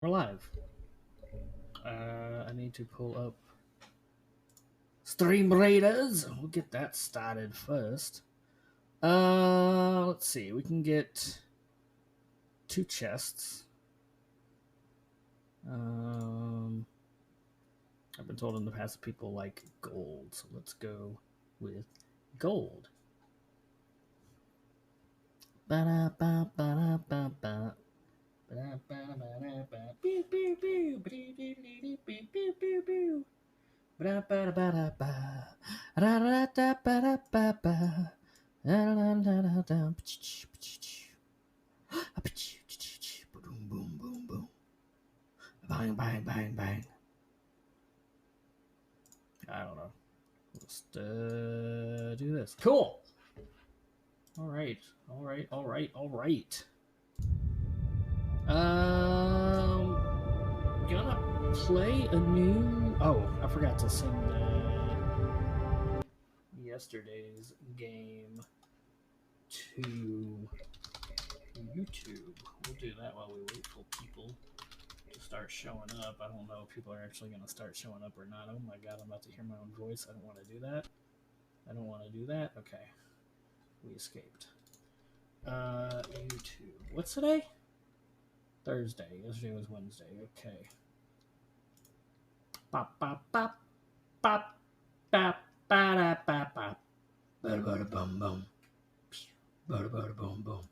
We're live. I need to pull up Stream Raiders. We'll get that started first. Let's see. We can get 2 chests. I've been told in the past that people like gold, so let's go with gold. Ba-da-ba-ba-da-ba-ba. Bang, bang, bang, bang. I don't know. Let's do this. Cool. All right. Gonna play a new. Oh, I forgot to send yesterday's game to YouTube. We'll do that while we wait for people to start showing up. I don't know if people are actually gonna start showing up or not. Oh my god, I'm about to hear my own voice. I don't want to do that. Okay. We escaped. YouTube. What's today? Thursday. Yesterday was Wednesday. Okay. Bop bop bop bop bop ba da bop bop. Bada bada bum bum. Bada bada bum bum.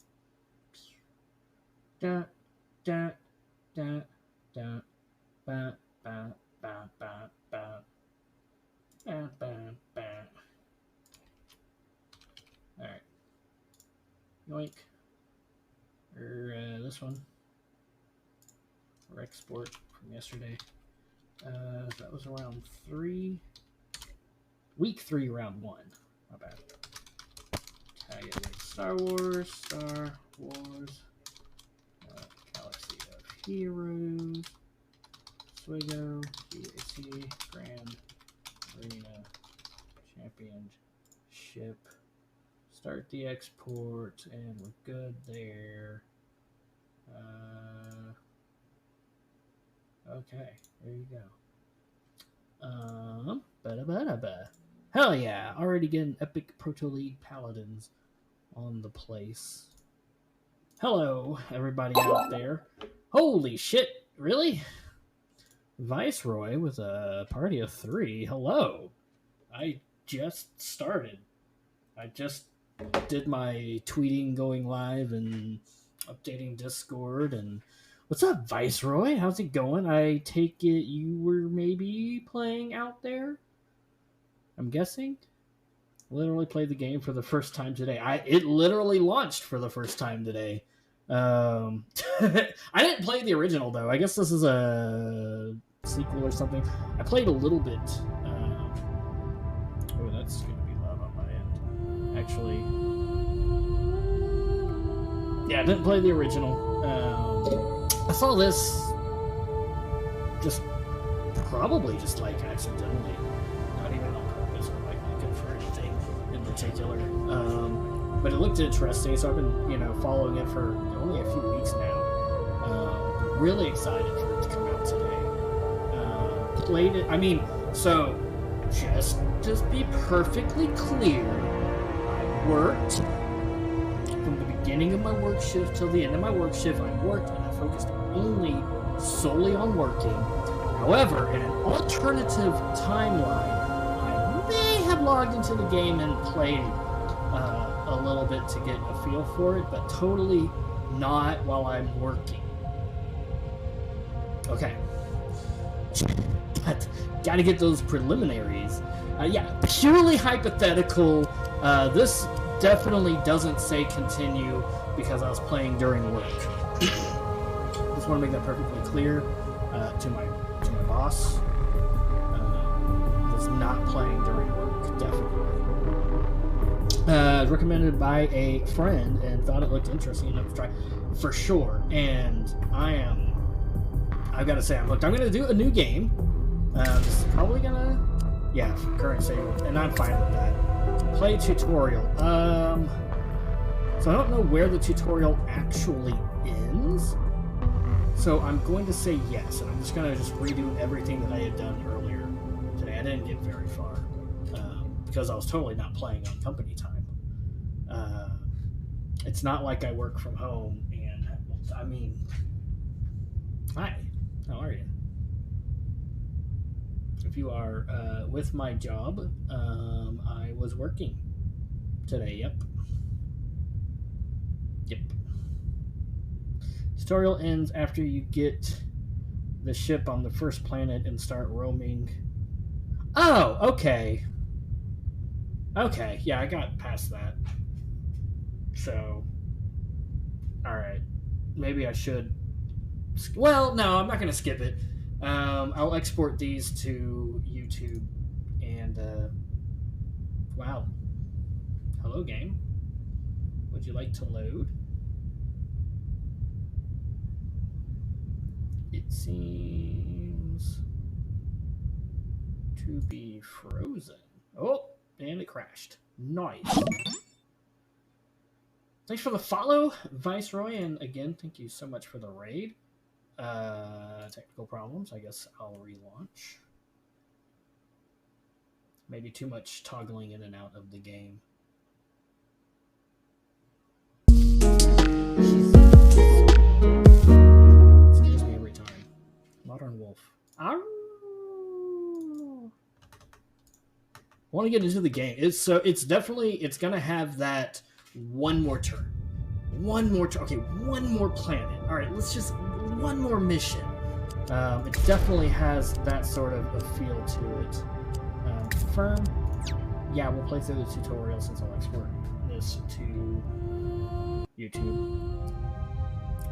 Da da da da ba ba ba ba ba ba ba ba. All right. Yoink. This one. Export from yesterday. That was round 3. Week 3, round 1. My bad. Tag it with Star Wars. Galaxy of Heroes. Swigo. GAC. Grand Arena. Championship. Start the export, and we're good there. Okay, there you go. Hell yeah! Already getting Epic Proto League Paladins on the place. Hello, everybody out there. Holy shit, really? Viceroy with a party of 3. Hello. I just started. I just did my tweeting, going live, and updating Discord. And what's up, Viceroy? How's it going? I take it you were maybe playing out there? I'm guessing. Literally played the game for the first time today. It literally launched for the first time today. I didn't play the original though. I guess this is a sequel or something. I played a little bit. Oh, that's gonna be loud on my end. Actually, yeah, I didn't play the original. I saw this probably just like accidentally, not even on purpose or like looking for anything in particular. But it looked interesting, so I've been, following it for only a few weeks now. Really excited for it to come out today. Played it. So just be perfectly clear. I worked from the beginning of my work shift till the end of my work shift. I worked and I focused solely on working. However, in an alternative timeline, I may have logged into the game and played a little bit to get a feel for it, but totally not while I'm working. Okay. But gotta get those preliminaries. Yeah, purely hypothetical. This definitely doesn't say continue because I was playing during work. Just want to make that perfectly clear to my boss. Was not playing during work, definitely. Recommended by a friend and thought it looked interesting enough to try for sure. And I've got to say I'm hooked. I'm going to do a new game. This is probably gonna, current save, and I'm fine with that. Play tutorial. So I don't know where the tutorial actually ends. So I'm going to say yes, and I'm just going to redo everything that I had done earlier today. I didn't get very far because I was totally not playing on company time. It's not like I work from home, and I mean, hi, how are you? If you are with my job, I was working today. Yep. Tutorial ends after you get the ship on the first planet and start roaming. Oh, okay. Okay, yeah, I got past that. So, alright. Maybe I should... Well, no, I'm not going to skip it. I'll export these to YouTube and... Wow. Hello, game. Would you like to load? It seems to be frozen. Oh, and it crashed. Nice. Thanks for the follow, Viceroy, and again, thank you so much for the raid. Technical problems. I guess I'll relaunch. Maybe too much toggling in and out of the game. Scares me every time. Modern Wolf. I want to get into the game. It's gonna have that one more turn. Okay, one more planet. All right, let's just one more mission. It definitely has that sort of a feel to it. Confirm. Yeah, we'll play through the tutorial since I'll export this to YouTube.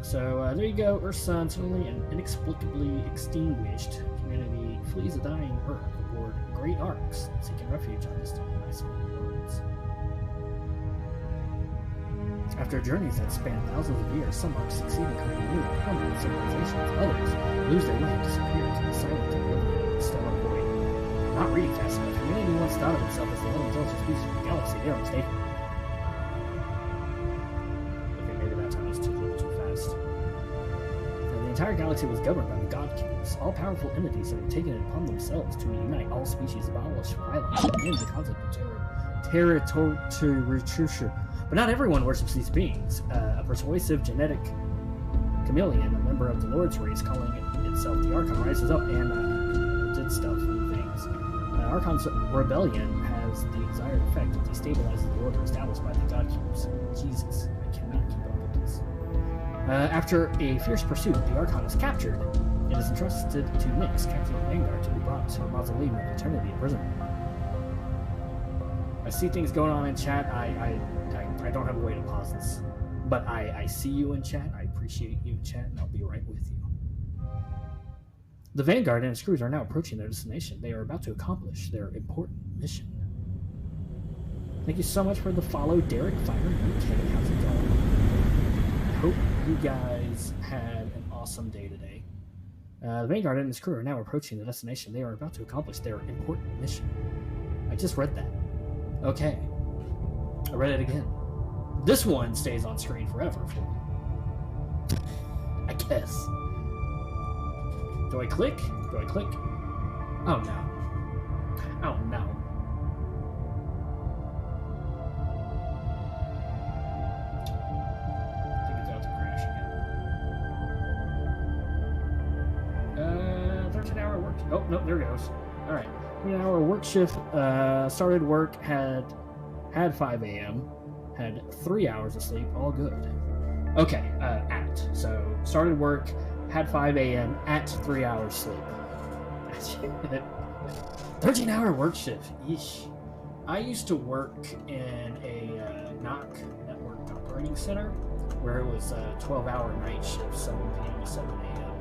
So there you go. Earth's sun suddenly and inexplicably extinguished. Humanity flees a dying Earth aboard great arcs, seeking refuge on distant and isolated worlds. After journeys that span thousands of years, some arcs succeed in creating new, permanent civilizations. Others lose their way and disappear to the silent oblivion of the stellar void. Not reading fast enough, humanity once thought of itself as the only intelligent species in the galaxy. They are mistaken. Okay, maybe that time was too fast. The entire galaxy was governed by the God Cubes, all-powerful entities that had taken it upon themselves to unite all species, abolish violence, and end the concept of territorial. But not everyone worships these beings. A persuasive genetic chameleon, a member of the Lord's race, calling itself the Archon, rises up and did stuff and things. Archon's rebellion has the desired effect of destabilizing the order established by the God Cubes. Jesus, I cannot keep up with this. After a fierce pursuit, the Archon is captured. It is entrusted to Nyx, captain of the Vanguard, to be brought to the Mausoleum of Eternity imprisonment. I see things going on in chat. I don't have a way to pause this, but I see you in chat. I appreciate you in chat, and I'll be right with you. The Vanguard and its crews are now approaching their destination. They are about to accomplish their important mission. Thank you so much for the follow, Derek Fire UK. How's it going? I hope you guys had an awesome day today. The Vanguard and its crew are now approaching the destination. They are about to accomplish their important mission. I just read that. Okay. I read it again. This one stays on screen forever for me. I guess. Do I click? Oh no. Oh no. I think it's about to crash again. 13-hour work. Oh, no, there it goes. Alright. 13-hour work shift. Started work, had 5 a.m. Had 3 hours of sleep, all good. Okay, So, started work, had 5 a.m. at 3 hours sleep. 13-hour work shift. Yeesh. I used to work in a NOC, Network Operating Center, where it was a 12-hour night shift, 7 p.m. to 7 a.m.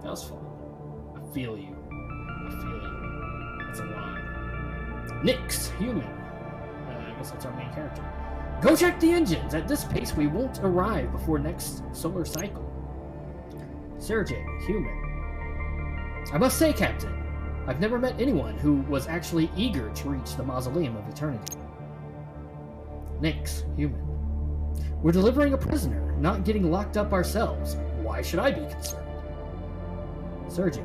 That was fun. I feel you. That's a lot. Nyx, human. I guess that's our main character. Go check the engines. At this pace, we won't arrive before next solar cycle. Sergei, human. I must say, Captain, I've never met anyone who was actually eager to reach the Mausoleum of Eternity. Nyx, human. We're delivering a prisoner, not getting locked up ourselves. Why should I be concerned? Sergei.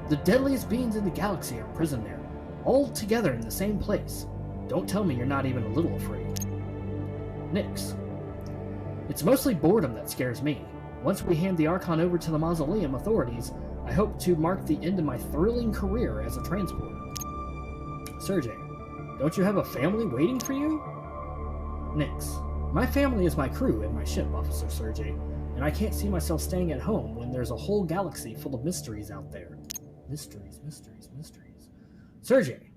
The deadliest beings in the galaxy are imprisoned there, all together in the same place. Don't tell me you're not even a little afraid. Nyx. It's mostly boredom that scares me. Once we hand the Archon over to the Mausoleum authorities, I hope to mark the end of my thrilling career as a transporter. Sergei. Don't you have a family waiting for you? Nyx. My family is my crew and my ship, Officer Sergei, and I can't see myself staying at home when there's a whole galaxy full of mysteries out there. Mysteries, mysteries, mysteries. Sergei.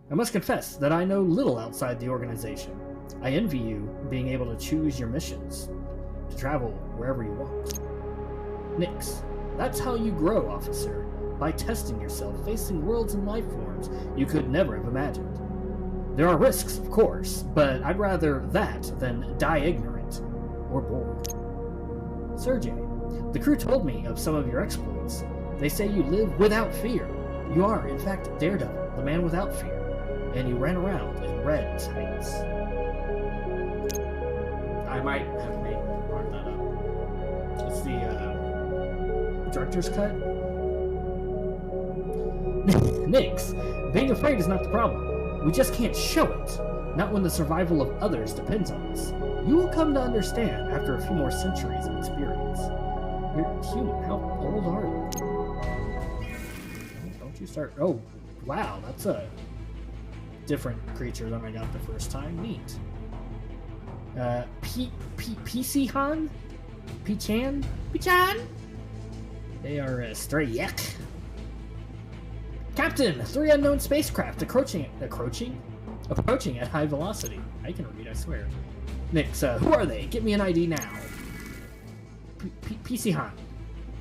I must confess that I know little outside the organization. I envy you being able to choose your missions, to travel wherever you want. Nyx. That's how you grow, Officer, by testing yourself, facing worlds and life forms you could never have imagined. There are risks, of course, but I'd rather that than die ignorant or bored. Sergei, the crew told me of some of your exploits. They say you live without fear. You are, in fact, Daredevil, the man without fear, and you ran around in red tights. I might have made part of that up. It's the director's cut. Nyx, being afraid is not the problem. We just can't show it, not when the survival of others depends on us. You will come to understand after a few more centuries of experience. You're human. How old are you? Don't you start... Oh, wow, that's a different creature than I got the first time. Neat. PC-Han? Pichan? Pichan? They are Strayek. Captain, 3 unknown spacecraft approaching at high velocity. I can read, I swear. Nyx, who are they? Get me an ID now. PC-Han.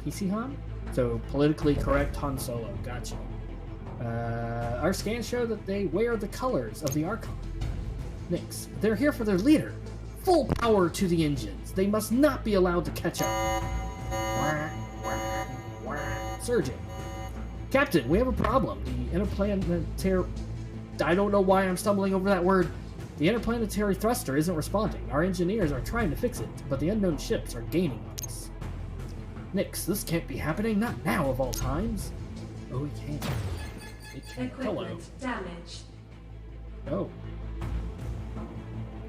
PC-Han? So, politically correct Han Solo. Gotcha. Our scans show that they wear the colors of the Archon. Nyx, they're here for their leader. Full power to the engines. They must not be allowed to catch up. Sergei. Captain, we have a problem. The interplanetary... I don't know why I'm stumbling over that word. The interplanetary thruster isn't responding. Our engineers are trying to fix it, but the unknown ships are gaining on us. Nyx, this can't be happening. Not now, of all times. Oh, it can. It can. Hello. Damaged. Oh.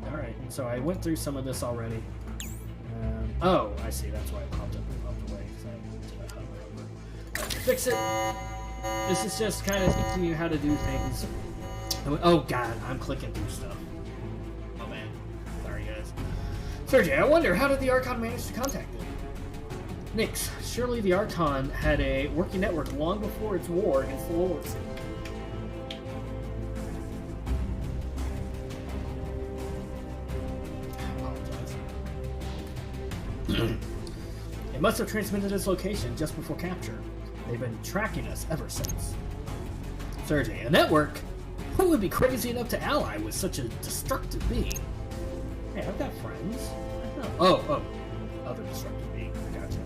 Alright, so I went through some of this already. Oh, I see. That's why it popped up and popped away. So I hover over. Fix it! This is just kind of teaching you how to do things. Oh god, I'm clicking through stuff. Oh man. Sorry guys. Sergei, I wonder, how did the Archon manage to contact them? Nyx, surely the Archon had a working network long before its war against the Lords. It must have transmitted its location just before capture. They've been tracking us ever since. Sergei, a network? Who would be crazy enough to ally with such a destructive being? Hey, I've got friends. Oh, other destructive being. Gotcha.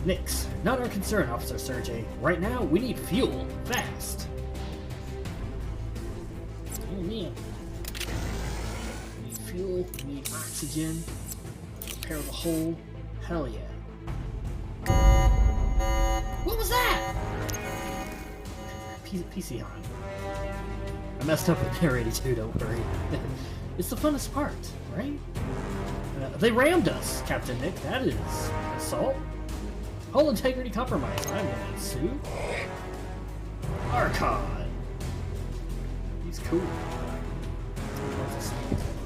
Nyx, not our concern, Officer Sergei. Right now, we need fuel, fast. Oh man. We need fuel, we need oxygen. Repair the hull. Hell yeah. What was that? PC-Han. I messed up with narrating too, don't worry. It's the funnest part, right? They rammed us, Captain Nick. That is assault. Hull integrity compromise. I'm gonna sue. Archon. He's cool.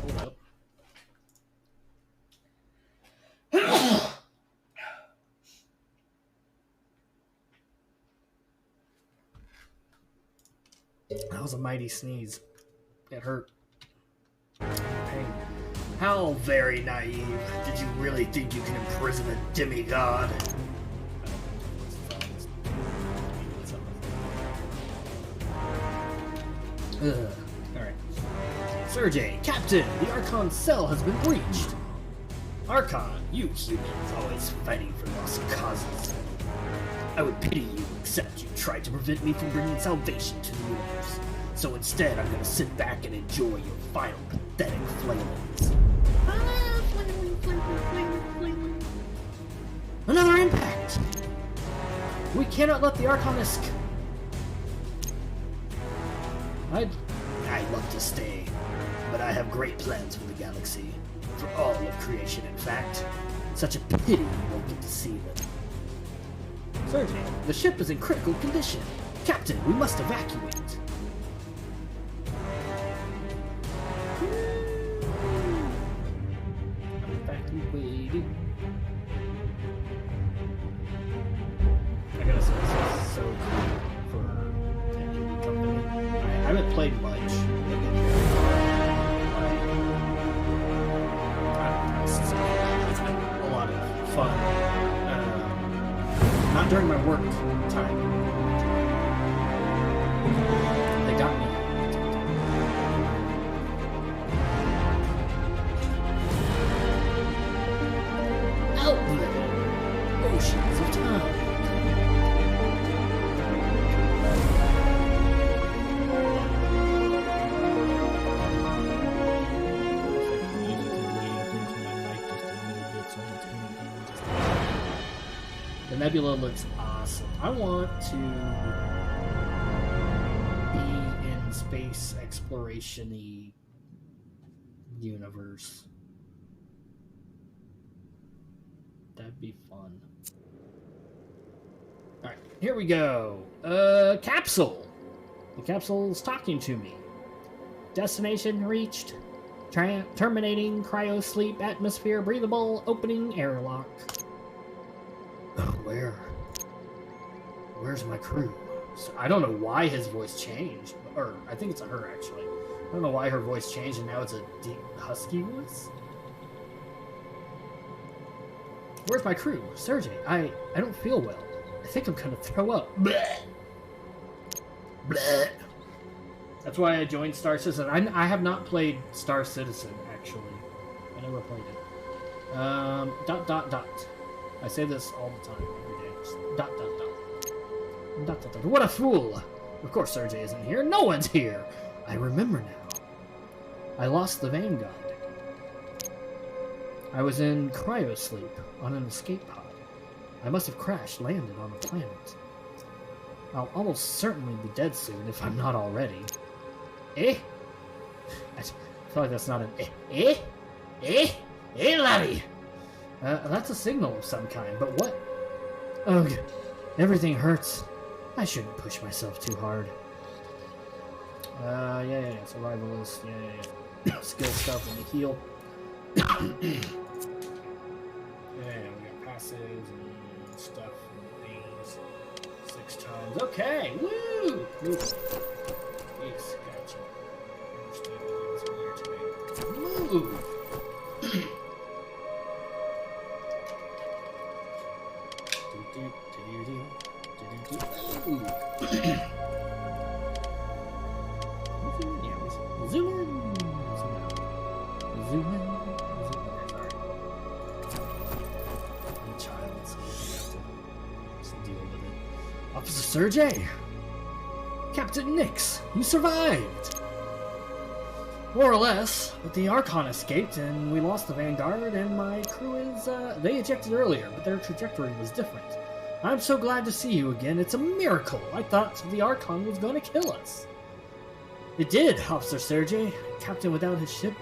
Hold up. That was a mighty sneeze. It hurt. Pain. How very naive. Did you really think you can imprison a demigod? Alright. Sergei, Captain, the Archon cell has been breached. Archon, you humans always fighting for lost causes. I would pity you, except you tried to prevent me from bringing salvation to the universe. So instead, I'm gonna sit back and enjoy your final pathetic flailings. We cannot let the Archon escape. I'd love to stay, but I have great plans for the galaxy. For all of creation, in fact. Such a pity we won't get to see them. Sergei, the ship is in critical condition. Captain, we must evacuate. Evacuated. I gotta say, this is so cool for an indie company. I haven't played much. It's been a lot of fun. Not during my work time. They got me. Outlet. Oceans of time. The nebula looks awesome. I want to be in space exploration-y universe. That'd be fun. Alright, here we go. Capsule. The capsule's talking to me. Destination reached. Terminating cryo sleep atmosphere breathable. Opening airlock. Where's my crew? So I don't know why his voice changed. Or, I think it's a her, actually. I don't know why her voice changed and now it's a deep, husky voice. Where's my crew? Sergei, I don't feel well. I think I'm gonna throw up. Blech. Blech. That's why I joined Star Citizen. I have not played Star Citizen, actually. I never played it. ... I say this all the time, every day. Just ... What a fool! Of course Sergei isn't here. No one's here! I remember now. I lost the Vanguard. I was in cryosleep on an escape pod. I must have landed on a planet. I'll almost certainly be dead soon if I'm not already. Eh? I feel like that's not an eh? Eh, laddie! That's a signal of some kind, but what? Ugh, everything hurts. I shouldn't push myself too hard. Yeah, survivalist, yeah. Skill stuff and heal. Yeah, we got passives and stuff and things. 6 times. Okay, woo! Move. Yes, gotcha. Understood that was weird to me. Move! Zoom in. I'm a child, so you have to just deal with it. Officer Sergei! Captain Nix, you survived! More or less, but the Archon escaped and we lost the Vanguard and my crew is, they ejected earlier, but their trajectory was different. I'm so glad to see you again. It's a miracle. I thought the Archon was going to kill us. It did, Officer Sergei. Captain without his ship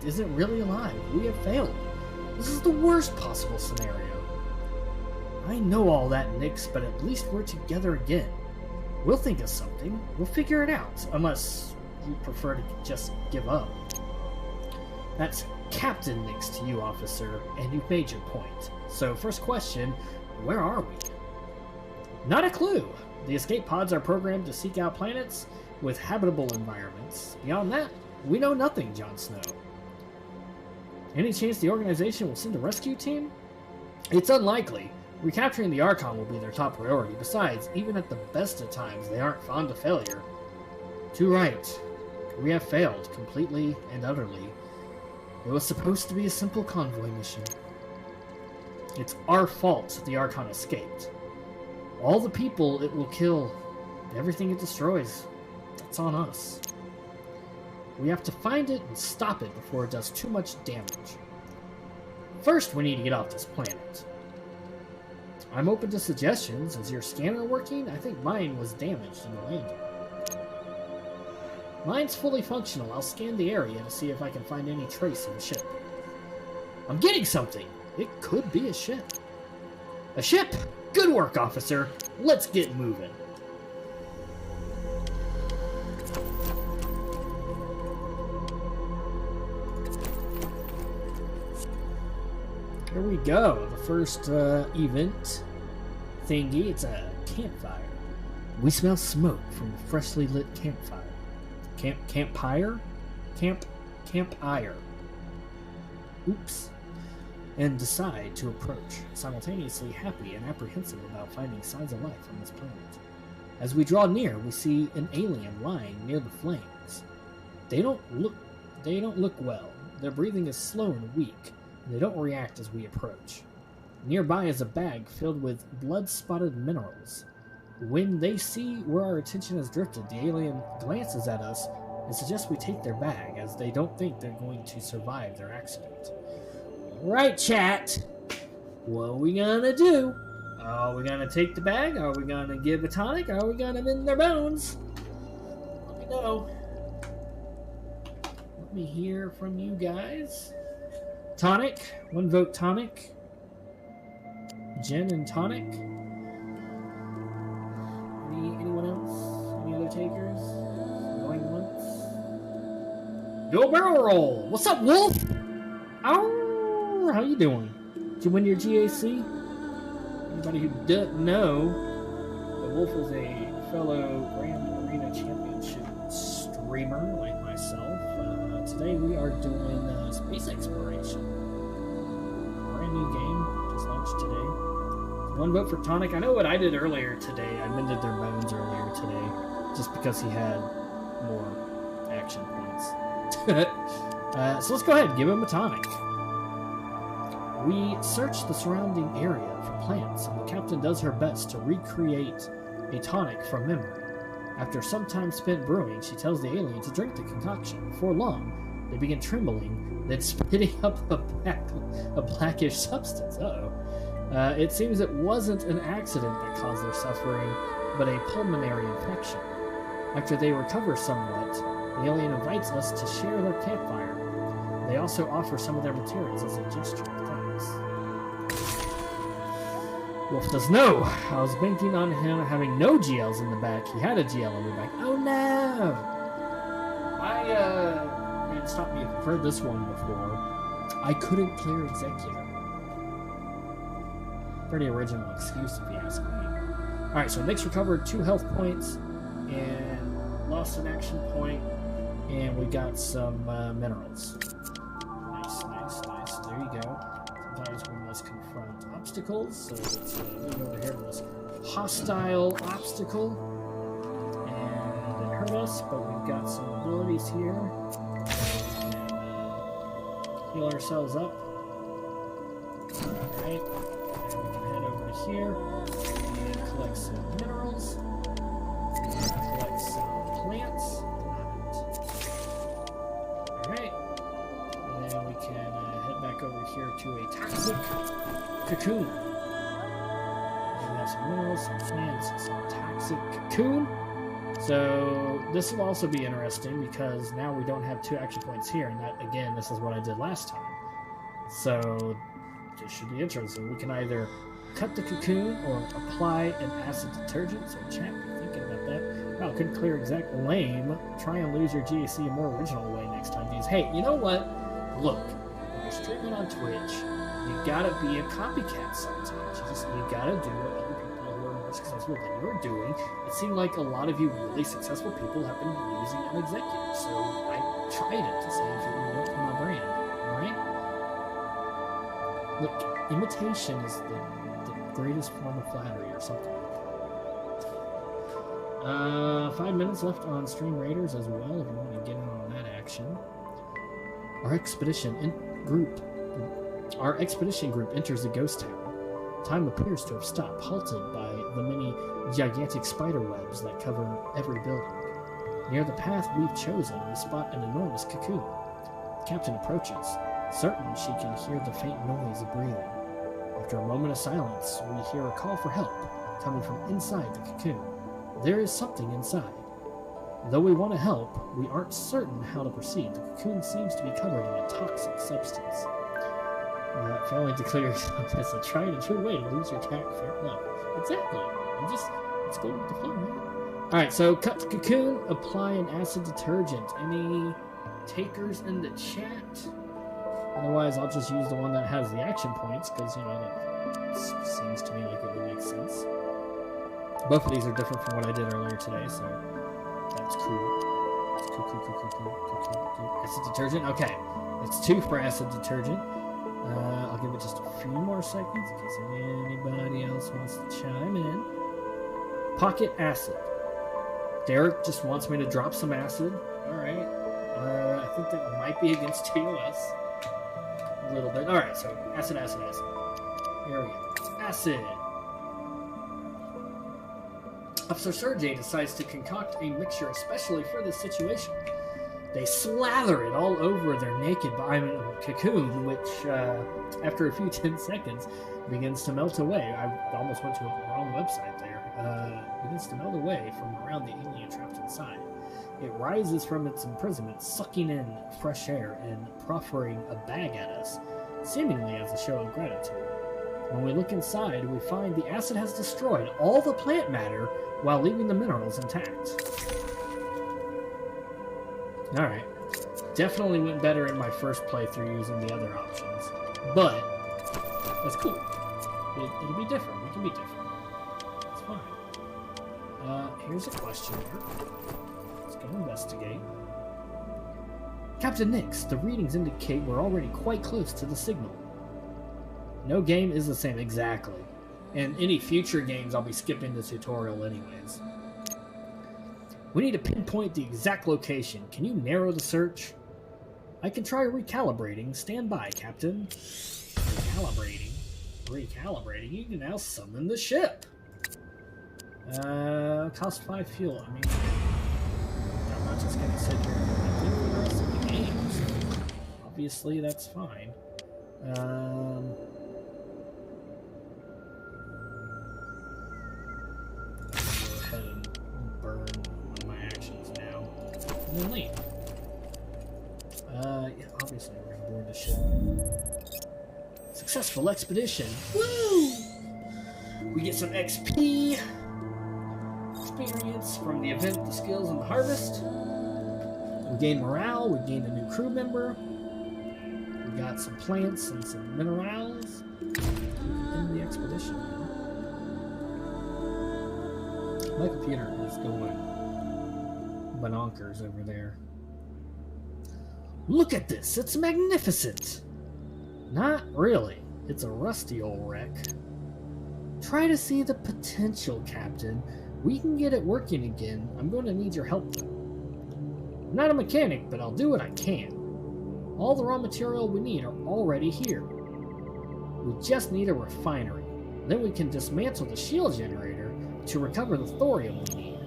isn't really alive. We have failed. This is the worst possible scenario. I know all that, Nix, but at least we're together again. We'll think of something. We'll figure it out. Unless you prefer to just give up. That's Captain Nix to you, officer, and you've made your point. So, first question, where are we? Not a clue. The escape pods are programmed to seek out planets with habitable environments. Beyond that, we know nothing, Jon Snow. Any chance the organization will send a rescue team? It's unlikely. Recapturing the Archon will be their top priority. Besides, even at the best of times, they aren't fond of failure. Too right. We have failed, completely and utterly. It was supposed to be a simple convoy mission. It's our fault the Archon escaped. All the people it will kill, everything it destroys, that's on us. We have to find it and stop it before it does too much damage. First, we need to get off this planet. I'm open to suggestions. Is your scanner working? I think mine was damaged in the landing. Mine's fully functional. I'll scan the area to see if I can find any trace of the ship. I'm getting something. It could be a ship. A ship! Good work, officer. Let's get moving. Here we go. The first event thingy. It's a campfire. We smell smoke from a freshly lit campfire. Campfire? Campfire. Oops. And decide to approach, simultaneously happy and apprehensive about finding signs of life on this planet. As we draw near, we see an alien lying near the flames. They don't look well. Their breathing is slow and weak. They don't react as we approach. Nearby is a bag filled with blood-spotted minerals. When they see where our attention has drifted, the alien glances at us and suggests we take their bag, as they don't think they're going to survive their accident. Right, chat. What are we gonna do? Are we gonna take the bag? Are we gonna give a tonic? Are we gonna mend their bones? Let me know. Let me hear from you guys. Tonic. One vote tonic. Gin and tonic. Anyone else? Any other takers? Going once? Go barrel roll. What's up, Wolf? Ow. How you doing? Did you win your GAC? Anybody who doesn't know, the Wolf is a fellow Grand Arena Championship streamer like myself. Today we are doing space exploration. Brand new game, just launched today. One vote for Tonic. I know what I did earlier today. I mended their bones earlier today, just because he had more action points. So let's go ahead and give him a tonic. We search the surrounding area for plants, and the captain does her best to recreate a tonic from memory. After some time spent brewing, she tells the alien to drink the concoction. Before long, they begin trembling, then spitting up a blackish substance. It seems it wasn't an accident that caused their suffering, but a pulmonary infection. After they recover somewhat, the alien invites us to share their campfire. They also offer some of their materials as a gesture of thanks. Wolf does no. I was banking on him having no GLs in the back. He had a GL in the back. Oh no! Man, stop me if you've heard this one before. I couldn't clear executor. Pretty original excuse if you ask me. Alright, so Nick's recovered 2 health points and lost an action point, and we got some minerals. Nice. There you go. Sometimes we must confront obstacles, so let's move over here to this hostile obstacle. And it hurt us, but we've got some abilities here. Heal ourselves up. Alright. And we can head over to here and collect some minerals. And collect some plants. Alright. And then we can head back over here to a toxic cocoon. And we have some minerals, some plants, some toxic cocoon. So this will also be interesting because now we don't have 2 action points here, and that, again, this is what I did last time. So this should be interesting. We can either cut the cocoon or apply an acid detergent. So chat, be thinking about that. Wow, couldn't clear exact lame. Try and lose your GAC a more original way next time. These. Hey, you know what? Look, when you're streaming on Twitch, you gotta be a copycat sometimes. You gotta do what other people who are more successful than you are doing. It seemed like a lot of you really successful people have been using an executive, so I tried it to see if it would work for my brand. Alright? Look, imitation is the greatest form of flattery or something like that. 5 minutes left on Stream Raiders as well, if you want to get in on that action. Our expedition group enters the ghost town. Time appears to have stopped, halted by the many gigantic spider webs that cover every building. Near the path we've chosen, we spot an enormous cocoon. The captain approaches, certain she can hear the faint noise of breathing. After a moment of silence, we hear a call for help coming from inside the cocoon. There is something inside. Though we want to help, we aren't certain how to proceed. The cocoon seems to be covered in a toxic substance. Failing to clear yourself is a tried and true way to lose your attack. Fair enough. Exactly. Let's go with the flow, man. Alright, so cut the cocoon, apply an acid detergent. Any takers in the chat? Otherwise, I'll just use the one that has the action points, because, you know, that seems to me like it would make sense. Both of these are different from what I did earlier today, so that's cool. It's cool. Acid detergent? Okay. It's 2 for acid detergent. I'll give it just a few more seconds in case anybody else wants to chime in. Pocket acid. Derek just wants me to drop some acid. Alright. I think that might be against TOS. A little bit. Alright, so acid. Here we go. Acid. Officer Sergei decides to concoct a mixture especially for this situation. They slather it all over their naked cocoon, which, after a few 10 seconds, begins to melt away. I almost went to a wrong website there. Begins to melt away from around the alien trapped inside. It rises from its imprisonment, sucking in fresh air and proffering a bag at us, seemingly as a show of gratitude. When we look inside, we find the acid has destroyed all the plant matter while leaving the minerals intact. Alright. Definitely went better in my first playthrough using the other options. But, that's cool. It'll be different. We can be different. It's fine. Here's a question here. Let's go investigate. Captain Nix, the readings indicate we're already quite close to the signal. No game is the same exactly. And any future games, I'll be skipping the tutorial anyways. We need to pinpoint the exact location. Can you narrow the search? I can try recalibrating. Stand by, Captain. Recalibrating. You can now summon the ship. Cost 5 fuel. I mean, I'm not just gonna sit here and think for the rest of the game, so obviously that's fine. Go ahead and burn one of my actions now. And then leave. Yeah, obviously we're gonna board the ship. Successful expedition. Woo! We get some XP experience from the event, the skills, and the harvest. We gain morale. We gain a new crew member. We got some plants and some minerals. We can end the expedition. My computer is going bonkers over there. Look at this! It's magnificent! Not really. It's a rusty old wreck. Try to see the potential, Captain. We can get it working again. I'm going to need your help, though. I'm not a mechanic, but I'll do what I can. All the raw material we need are already here. We just need a refinery. Then we can dismantle the shield generator to recover the thorium we need.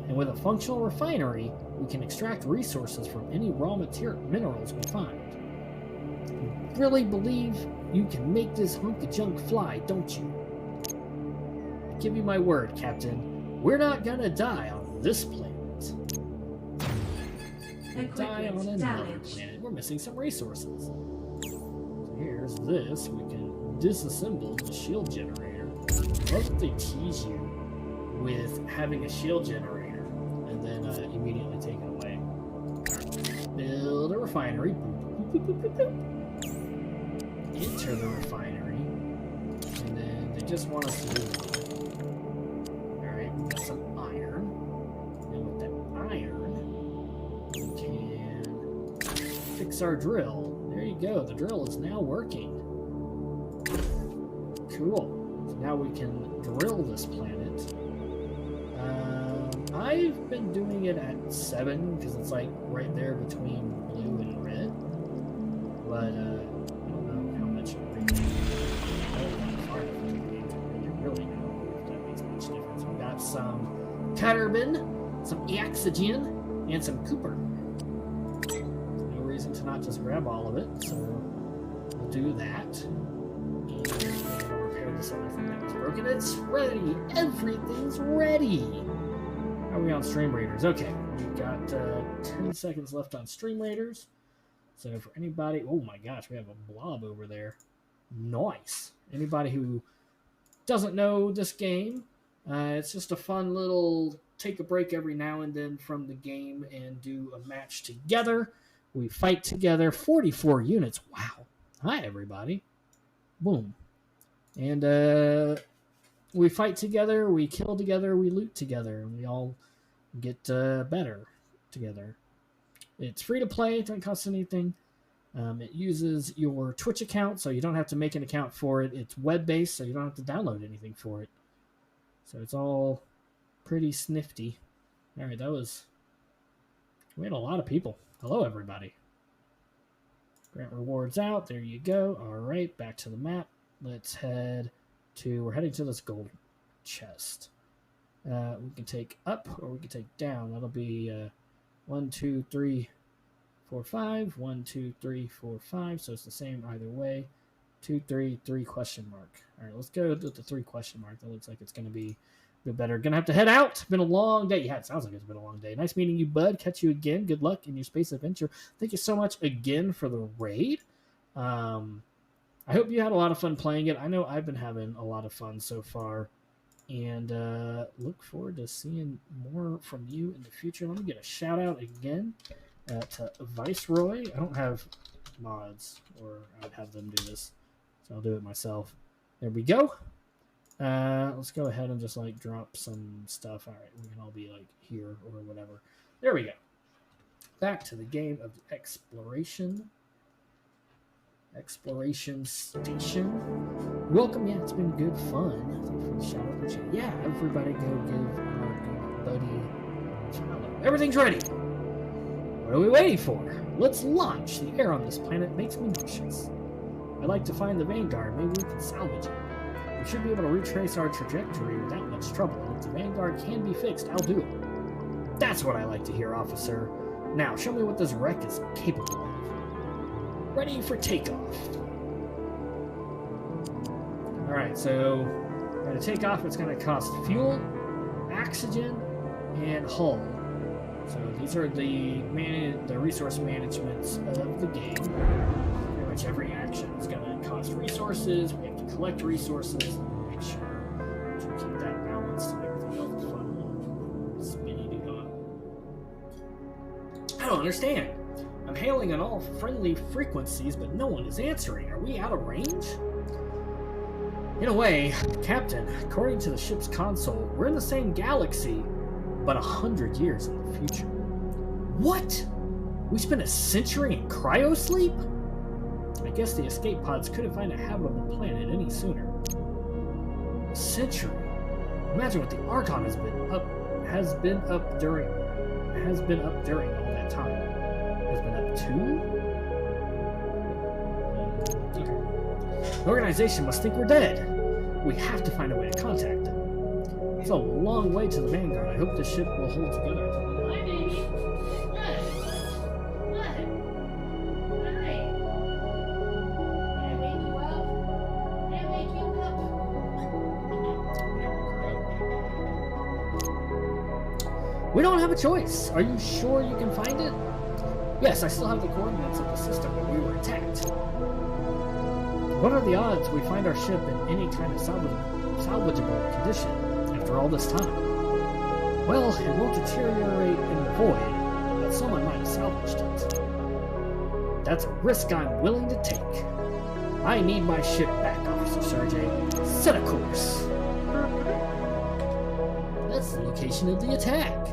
And with a functional refinery, we can extract resources from any raw minerals we find. You really believe you can make this hunk of junk fly, don't you? I give you my word, Captain. We're not gonna die on this planet. We'll die on another planet. We're missing some resources. So here's this. We can disassemble the shield generator. I love that they tease you with having a shield generator and then immediately take it away. Build a refinery. Boop, boop, boop, boop, boop. Enter the refinery, and then they just want us to do it. Alright, we got some iron, and with that iron, we can fix our drill. There you go, the drill is now working. Cool. So now we can drill this planet. I've been doing it at 7, because it's like right there between blue and red, but really know if that makes much difference. We got some carbon, some oxygen, and some copper. No reason to not just grab all of it, so we'll do that. And so nothing that was broken. It's ready. Everything's ready. How are we on Stream Raiders? Okay, we've got 10 seconds left on Stream Raiders. So for anybody, oh my gosh, we have a blob over there. Nice. Anybody who doesn't know this game, it's just a fun little take a break every now and then from the game and do a match together. We fight together. 44 units. Wow. Hi, everybody. Boom. And we fight together, we kill together, we loot together, and we all get better together. It's free to play. It doesn't cost anything. It uses your Twitch account, so you don't have to make an account for it. It's web-based, so you don't have to download anything for it. So it's all pretty snifty. All right, we had a lot of people. Hello, everybody. Grant rewards out. There you go. All right, back to the map. Let's we're heading to this gold chest. We can take up or we can take down. That'll be 1, 2, 3, 4, 5. 1, 2, 3, 4, 5. So it's the same either way. 2, 3, 3 question mark. All right, let's go with the 3 question mark. That looks like it's going to be a bit better. Gonna have to head out. It's been a long day. Yeah, it sounds like it's been a long day. Nice meeting you, bud. Catch you again. Good luck in your space adventure. Thank you so much again for the raid. I hope you had a lot of fun playing it. I know I've been having a lot of fun so far. And look forward to seeing more from you in the future. Let me get a shout out again to Viceroy. I don't have mods, or I'd have them do this. So I'll do it myself. There we go. Let's go ahead and just like drop some stuff. All right, we can all be like here or whatever. There we go. Back to the game of exploration. Exploration station. Welcome. Yeah, it's been good fun. Thank you for the shout out. Yeah, everybody go give our good buddy a follow. Everything's ready. What are we waiting for? Let's launch. The air on this planet makes me nauseous. I'd like to find the Vanguard. Maybe we can salvage it. We should be able to retrace our trajectory without much trouble. And if the Vanguard can be fixed, I'll do it. That's what I like to hear, officer. Now, show me what this wreck is capable of. Ready for takeoff. Alright, so we're going to take off. It's going to cost fuel, oxygen, and hull. So these are the resource managements of the game. Pretty much every action is going to cost resources. We have to collect resources and make sure to keep that balanced and everything else is fun. Spinny doo-dah. I don't understand. I'm hailing on all friendly frequencies, but no one is answering. Are we out of range? In a way, Captain, according to the ship's console, we're in the same galaxy, but 100 years in the future. What? We spent a century in cryosleep? I guess the escape pods couldn't find a habitable planet any sooner. A century? Imagine what the Archon has been up during all that time. Has been up to? The organization must think we're dead. We have to find a way to contact them. It's a long way to the Vanguard. I hope the ship will hold together. Hi, baby. What? What? Hi. Did I wake you up? Did I wake you up? We don't have a choice. Are you sure you can find it? Yes, I still have the coordinates of the system when we were attacked. What are the odds we find our ship in any kind of salvageable condition after all this time? Well, it won't deteriorate in the void, but someone might have salvaged it. That's a risk I'm willing to take. I need my ship back, Officer Sergei. Set a course. That's the location of the attack.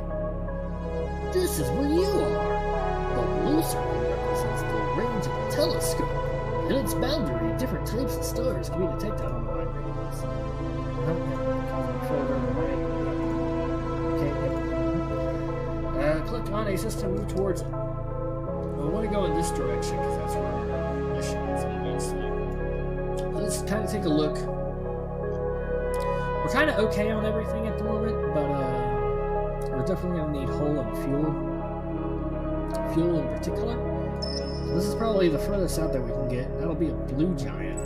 This is where you are. The blue circle represents the range of the telescope. In its boundary, different types of stars can be detected on the wide ranges. Okay, click on a system, move towards it. I want to go in this direction because that's where our mission is, obviously. Let's kind of take a look. We're kind of okay on everything at the moment, but we're definitely going to need hull and fuel. Fuel in particular. This is probably the furthest out that we can get. That'll be a blue giant.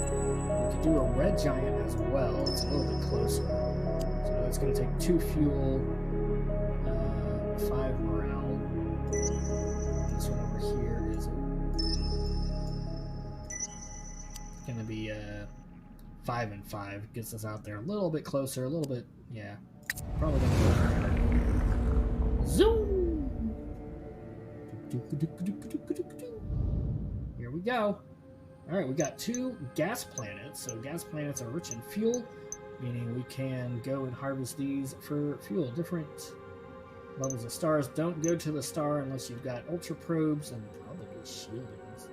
we could do a red giant as well. It's a little bit closer. So it's going to take 2 fuel, 5 morale. This one over here is going to be 5 and 5. Gets us out there a little bit closer, a little bit, yeah. Probably going to go zoom. Here we go. All right, we got 2 gas planets. So gas planets are rich in fuel, meaning we can go and harvest these for fuel. Different levels of stars. Don't go to the star unless you've got ultra probes and probably shieldings.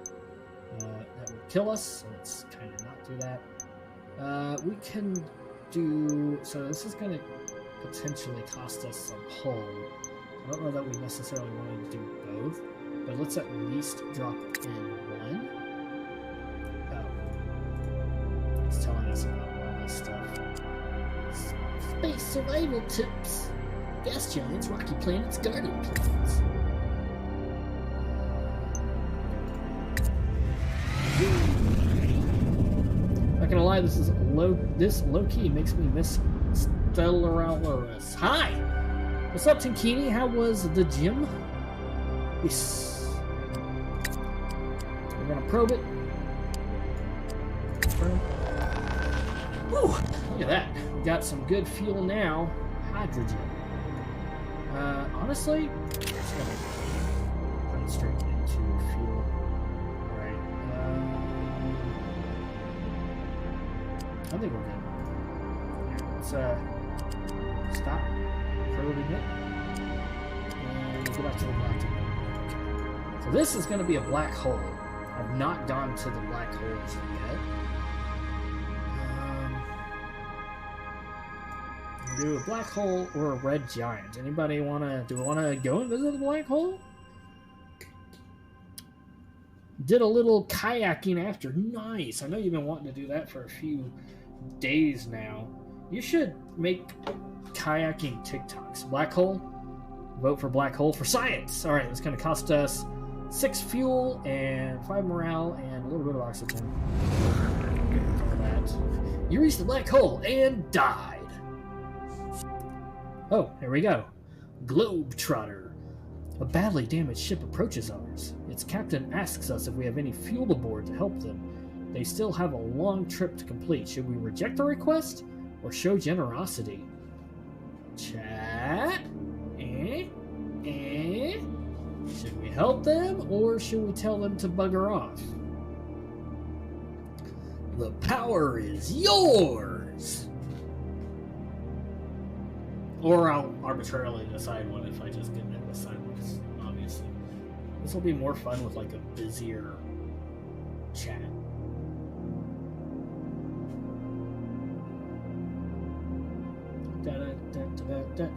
That would kill us, so let's kind of not do that. We can do... So this is going to potentially cost us some hull. I don't know that we necessarily want to do both, but let's at least drop in 1. Oh. It's telling us about all this stuff. Space survival tips. Gas giants, rocky planets, garden planets. Not gonna lie, this low key makes me miss Stellaris. Hi! What's up, Tankini? How was the gym? Yes. We're gonna probe it. Woo! Look at that. We got some good fuel now. Hydrogen. Honestly, it's gonna run straight into fuel. Alright. I think we're good. Yeah, let's stop probing it and go back to the black hole. So this is going to be a black hole. I've not gone to the black holes yet. Do a black hole or a red giant? Anybody wanna? Do we wanna go and visit the black hole? Did a little kayaking after. Nice. I know you've been wanting to do that for a few days now. You should make kayaking TikToks. Black hole. Vote for black hole for science. All right, it's gonna cost us 6 fuel and 5 morale and a little bit of oxygen. All that. You reached the black hole and died. Oh, here we go. Globetrotter. A badly damaged ship approaches ours. Its captain asks us if we have any fuel aboard to help them. They still have a long trip to complete. Should we reject the request or show generosity? Chat? Should we help them or should we tell them to bugger off? The power is yours! Or I'll arbitrarily decide one if I just get in the silence, obviously. This will be more fun with like a busier chat.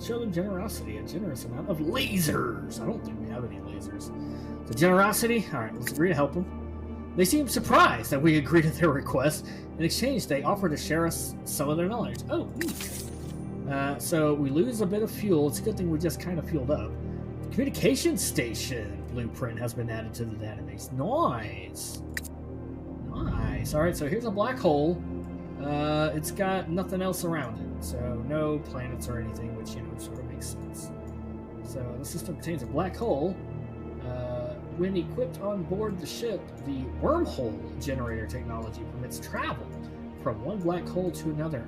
Show them generosity, a generous amount of lasers. I don't think we have any lasers. So generosity, alright, let's agree to help them. They seem surprised that we agree to their request. In exchange, they offer to share us some of their knowledge. Oh, neat. So we lose a bit of fuel. It's a good thing we just kind of fueled up. The communication station blueprint has been added to the database. Nice. Nice. Alright, so here's a black hole. It's got nothing else around it. So no planets or anything, which, you know, sort of makes sense. So the system contains a black hole. When equipped on board the ship, the wormhole generator technology permits travel from one black hole to another.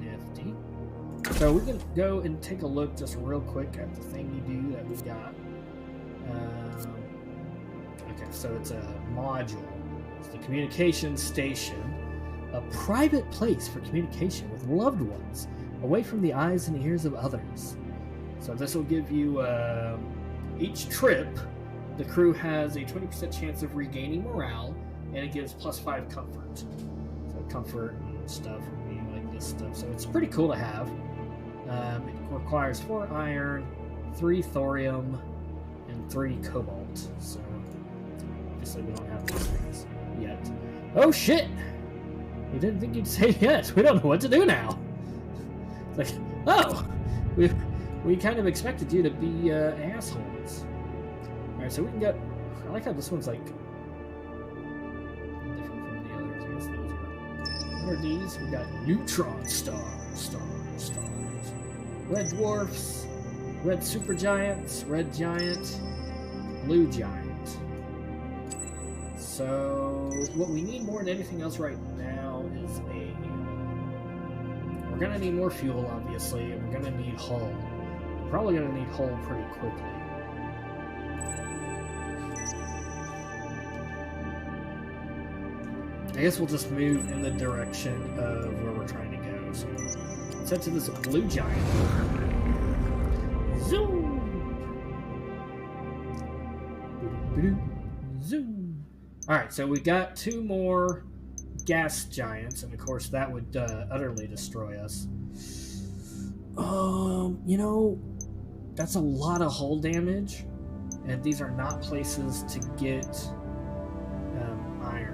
Nifty. So we can go and take a look just real quick at the thing you do that we got. Okay, so it's a module. It's the communication station, a private place for communication with loved ones, away from the eyes and ears of others. So this will give you, each trip, the crew has a 20% chance of regaining morale, and it gives +5 comfort. So comfort and stuff, being like this stuff. So it's pretty cool to have. It requires 4 iron, 3 thorium, and 3 cobalt. So obviously we don't have those things yet. Oh shit! We didn't think you'd say yes. We don't know what to do now. It's like, oh, we kind of expected you to be assholes. All right, so we can get. I like how this one's like different from What are these? We got neutron stars. Red dwarfs, red supergiants, red giant, blue giant. So what we need more than anything else right now is we're gonna need more fuel, obviously, and we're gonna need hull. We're probably gonna need hull pretty quickly. I guess we'll just move in the direction of where we're trying to go. So let's head to this blue giant. Zoom! Zoom! Alright, so we got 2 more gas giants, and of course that would utterly destroy us. You know, that's a lot of hull damage, and these are not places to get iron.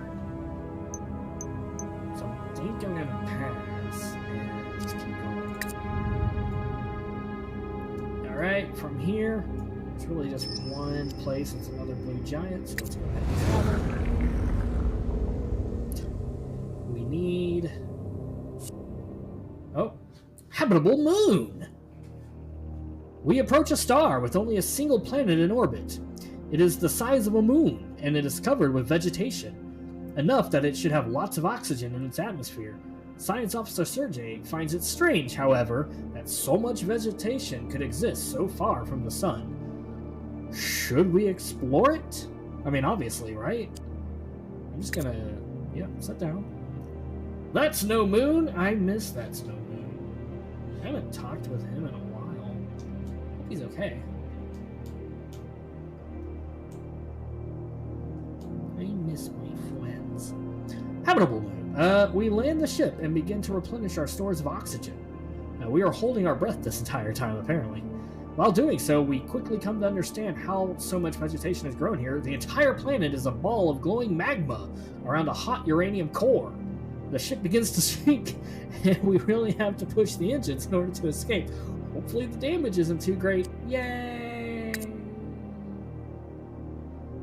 So I think I'm gonna pass and just keep going. Alright, from here, it's really just one place. It's another blue giant, so let's go ahead and travel. We need... Oh, habitable moon! We approach a star with only a single planet in orbit. It is the size of a moon, and it is covered with vegetation. Enough that it should have lots of oxygen in its atmosphere. Science Officer Sergei finds it strange, however, that so much vegetation could exist so far from the sun. Should we explore it? I mean, obviously, right? I'm just gonna... Yep, sit down. That's no moon! I miss That's no moon. I haven't talked with him in a while. Hope he's okay. I miss my friends. Habitable moon. We land the ship and begin to replenish our stores of oxygen. We are holding our breath this entire time, apparently. While doing so, we quickly come to understand how so much vegetation has grown here. The entire planet is a ball of glowing magma around a hot uranium core. The ship begins to sink, and we really have to push the engines in order to escape. Hopefully the damage isn't too great. Yay!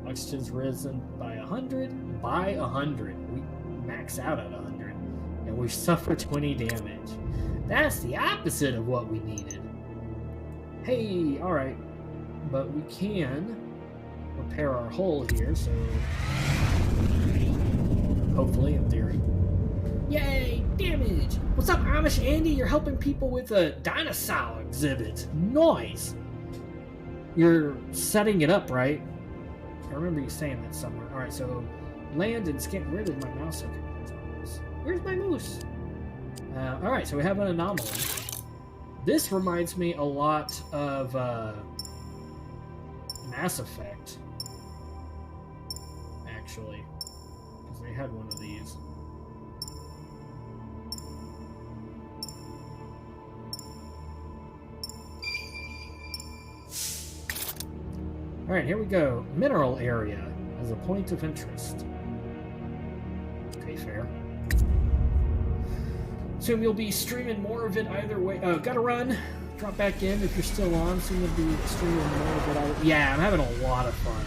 Oxygen's risen by 100. By 100. We max out at 100, and we suffer 20 damage. That's the opposite of what we needed. Hey, alright. But we can repair our hull here, so... Hopefully, in theory. Yay! Damage! What's up, Amish Andy? You're helping people with a dinosaur exhibit. Nice! You're setting it up, right? I remember you saying that somewhere. Alright, so land and scan. Where did my mouse go? Where's my moose? Alright, so we have an anomaly. This reminds me a lot of Mass Effect, actually, because they had one of these. Alright, here we go. Mineral area as a point of interest. Okay, fair. Assume you'll be streaming more of it either way. Oh, gotta run. Drop back in if you're still on. Assume you'll be streaming more of it either. Yeah, I'm having a lot of fun.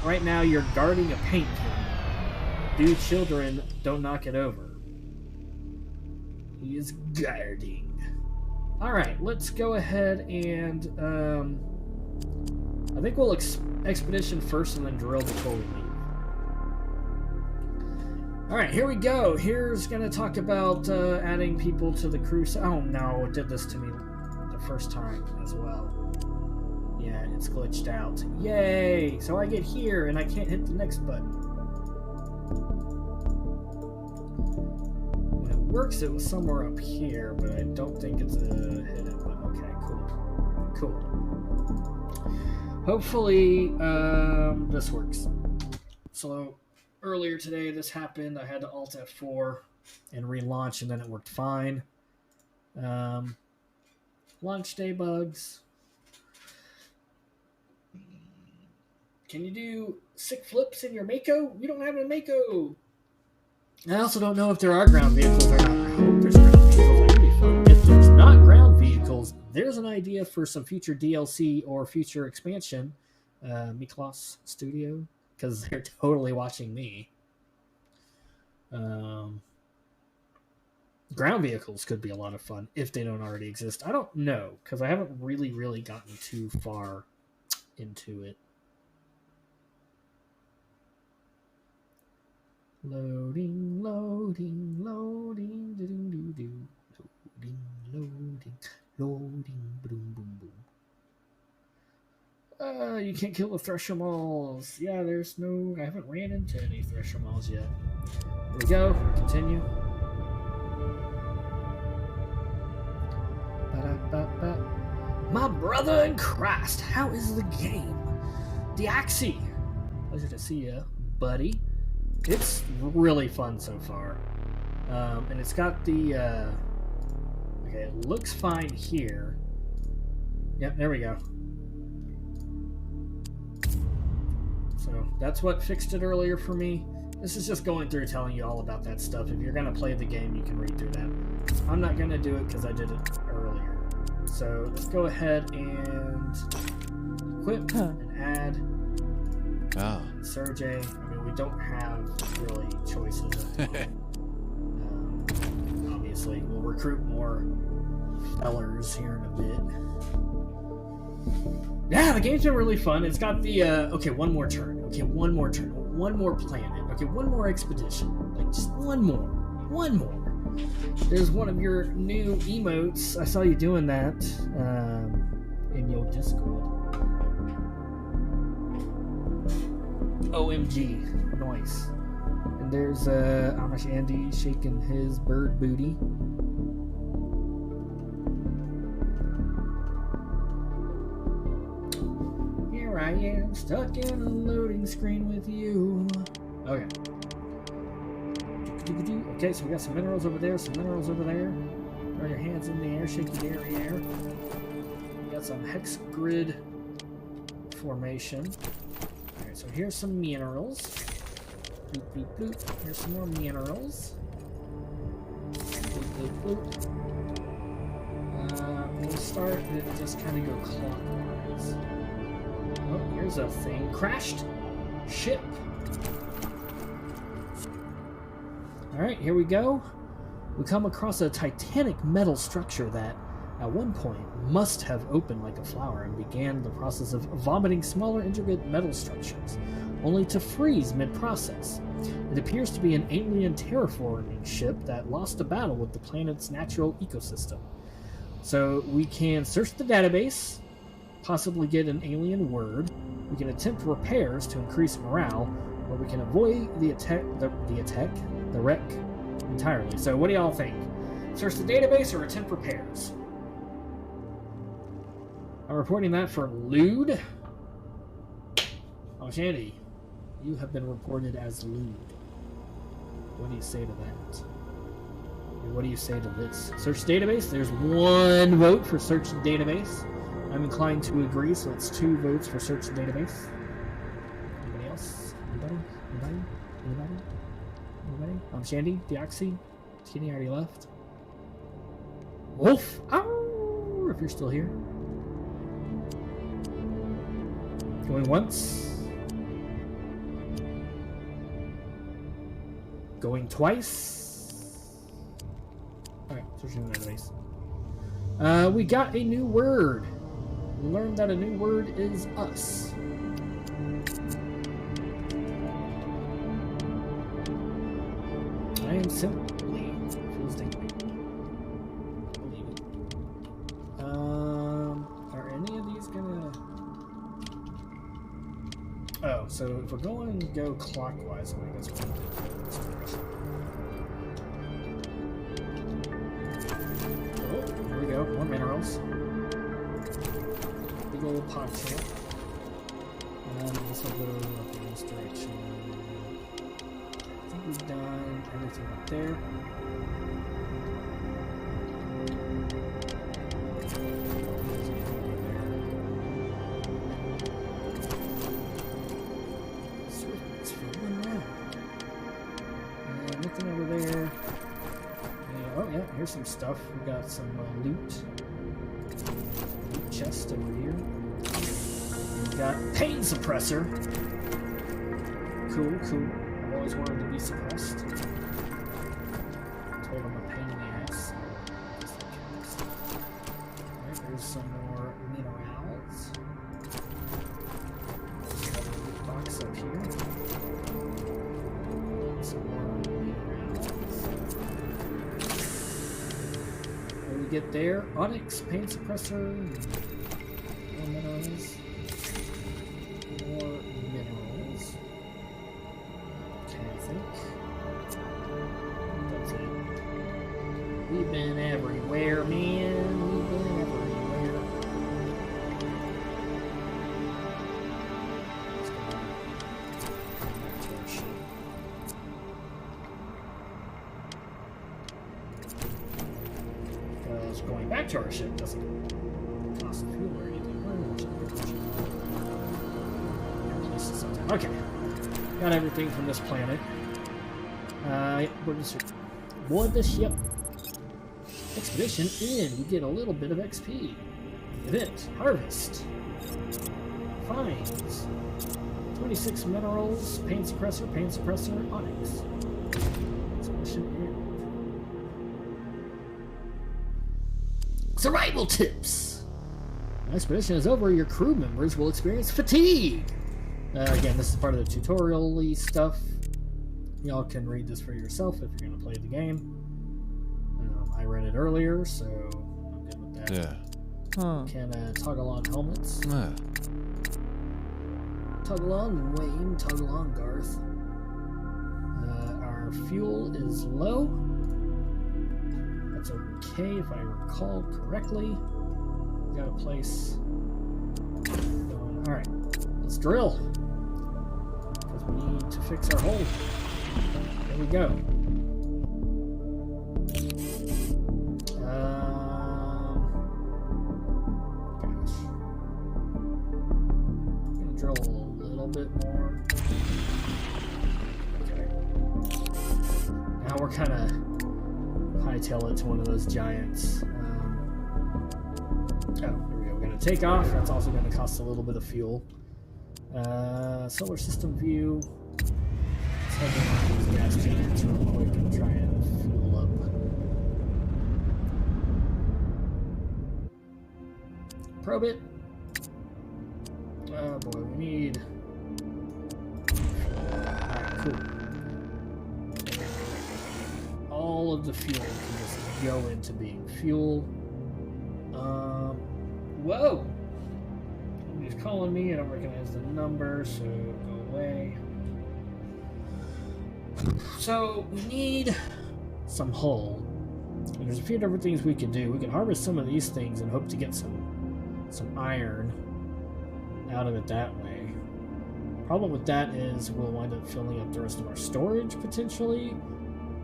Right now, you're guarding a paint can. Do children, don't knock it over. He is guarding. Alright, let's go ahead and... I think we'll expedition first and then drill before we leave. Alright, here we go. Here's going to talk about adding people to the crew. Oh no, it did this to me the first time as well. Yeah, it's glitched out. Yay! So I get here and I can't hit the next button. When it works, it was somewhere up here, but I don't think it's a hidden button. Okay, cool. Cool. Hopefully, this works. So... Earlier today, this happened. I had to Alt F4 and relaunch, and then it worked fine. Launch day bugs. Can you do sick flips in your Mako? We don't have a Mako. I also don't know if there are ground vehicles or not. I hope there's ground vehicles. That would be fun. If there's not ground vehicles, there's an idea for some future DLC or future expansion. Miklos Studio. Because they're totally watching me. ground vehicles could be a lot of fun if they don't already exist. I don't know, because I haven't really gotten too far into it. Loading, loading, loading, do-do-do-do. Loading, loading, boom, boom, boom. You can't kill the Thresher Malls. Yeah, there's no... I haven't ran into any Thresher Malls yet. Here we go. Continue. Ba-da-ba-ba. My brother in Christ, how is the game? Deoxy. Pleasure to see you, buddy. It's really fun so far. And it's got the... Okay, it looks fine here. Yep, there we go. So that's what fixed it earlier for me. This is just going through telling you all about that stuff. If you're going to play the game, you can read through that. I'm not going to do it because I did it earlier. So let's go ahead and equip and add Sergey. I mean, we don't have really choices. Obviously, we'll recruit more fellers here in a bit. Yeah, the game's been really fun. It's got the, okay, one more turn. Okay, one more turn. One more planet. Okay, one more expedition. Like, just one more. One more. There's one of your new emotes. I saw you doing that in your Discord. OMG. Nice. And there's Amish Andy shaking his bird booty. I am stuck in a loading screen with you. Okay. Okay, so we got some minerals over there, some minerals over there. Throw your hands in the air, shake the air. We got some hex grid formation. Alright, so here's some minerals. Bloop, bloop, bloop. Here's some more minerals. Bloop, bloop, bloop. We'll start and just kind of go clockwise. Oh, here's a thing. Crashed ship. Alright, here we go. We come across a titanic metal structure that, at one point, must have opened like a flower and began the process of vomiting smaller intricate metal structures, only to freeze mid-process. It appears to be an alien terraforming ship that lost a battle with the planet's natural ecosystem. So we can search the database, possibly get an alien word. We can attempt repairs to increase morale, or we can avoid the wreck entirely. So what do y'all think? Search the database or attempt repairs? I'm reporting that for Lewd. Oh, Shandy, you have been reported as lewd. What do you say to that? And what do you say to this? Search database. There's one vote for search database. I'm inclined to agree, so it's 2 votes for search database. Anybody else? Anybody? Anybody? Anybody? Anybody? Shandy? Deoxy? Skinny already left. Wolf! Ow! If you're still here. Going once. Going twice. Alright, searching the database. We got a new word. We learned that a new word is us. I am simply feels daily. Believe it. Are any of these gonna... Oh, so if we're going to go clockwise, I guess we're going to do this. Oh, here we go. More minerals. Big old pot champ. This will go up in this direction. I think we've done everything up there. Swiftness for 1 round. Nothing over there. Oh yeah, here's some stuff. We got some loot. Chest over here. We got pain suppressor. Cool, cool. I've always wanted to be suppressed. Told him a pain in the ass. There's some more minerals. Loot box up here. Some more minerals. When we get there, onyx, pain suppressor, more minerals. More minerals. Okay, I think that's it. We've been everywhere, man. We've been everywhere. Let's go back to our ship. Because going back to our ship doesn't cost fuel or anything. Okay. Got everything from this planet. Board the ship. Expedition in. We get a little bit of XP. Event. Harvest. Finds. 26 minerals. Pain suppressor, onyx. Expedition in. Survival tips. When expedition is over, your crew members will experience fatigue. Again, this is part of the tutorial-y stuff. Y'all can read this for yourself if you're going to play the game. I read it earlier, so I'm good with that. Yeah. Can toggle on helmets. Yeah. Toggle on Wayne, toggle on Garth. Our fuel is low. That's okay if I recall correctly. We got a place going. Alright, let's drill. Because we need to fix our hole. There we go. Gosh. I'm gonna drill a little bit more. Okay. Now we're kind of hightail it to one of those giants. Oh, here we go. We're gonna take off. That's also gonna cost a little bit of fuel. Solar system view. Let's head down these gas chambers real quick and try and fuel up. Probe it. Oh boy, we need. Alright, cool. All of the fuel can just go into being fuel. Whoa! He's calling me. I don't recognize the number, so go away. So we need some hull. And there's a few different things we can do. We can harvest some of these things and hope to get some iron out of it that way. Problem with that is we'll wind up filling up the rest of our storage potentially,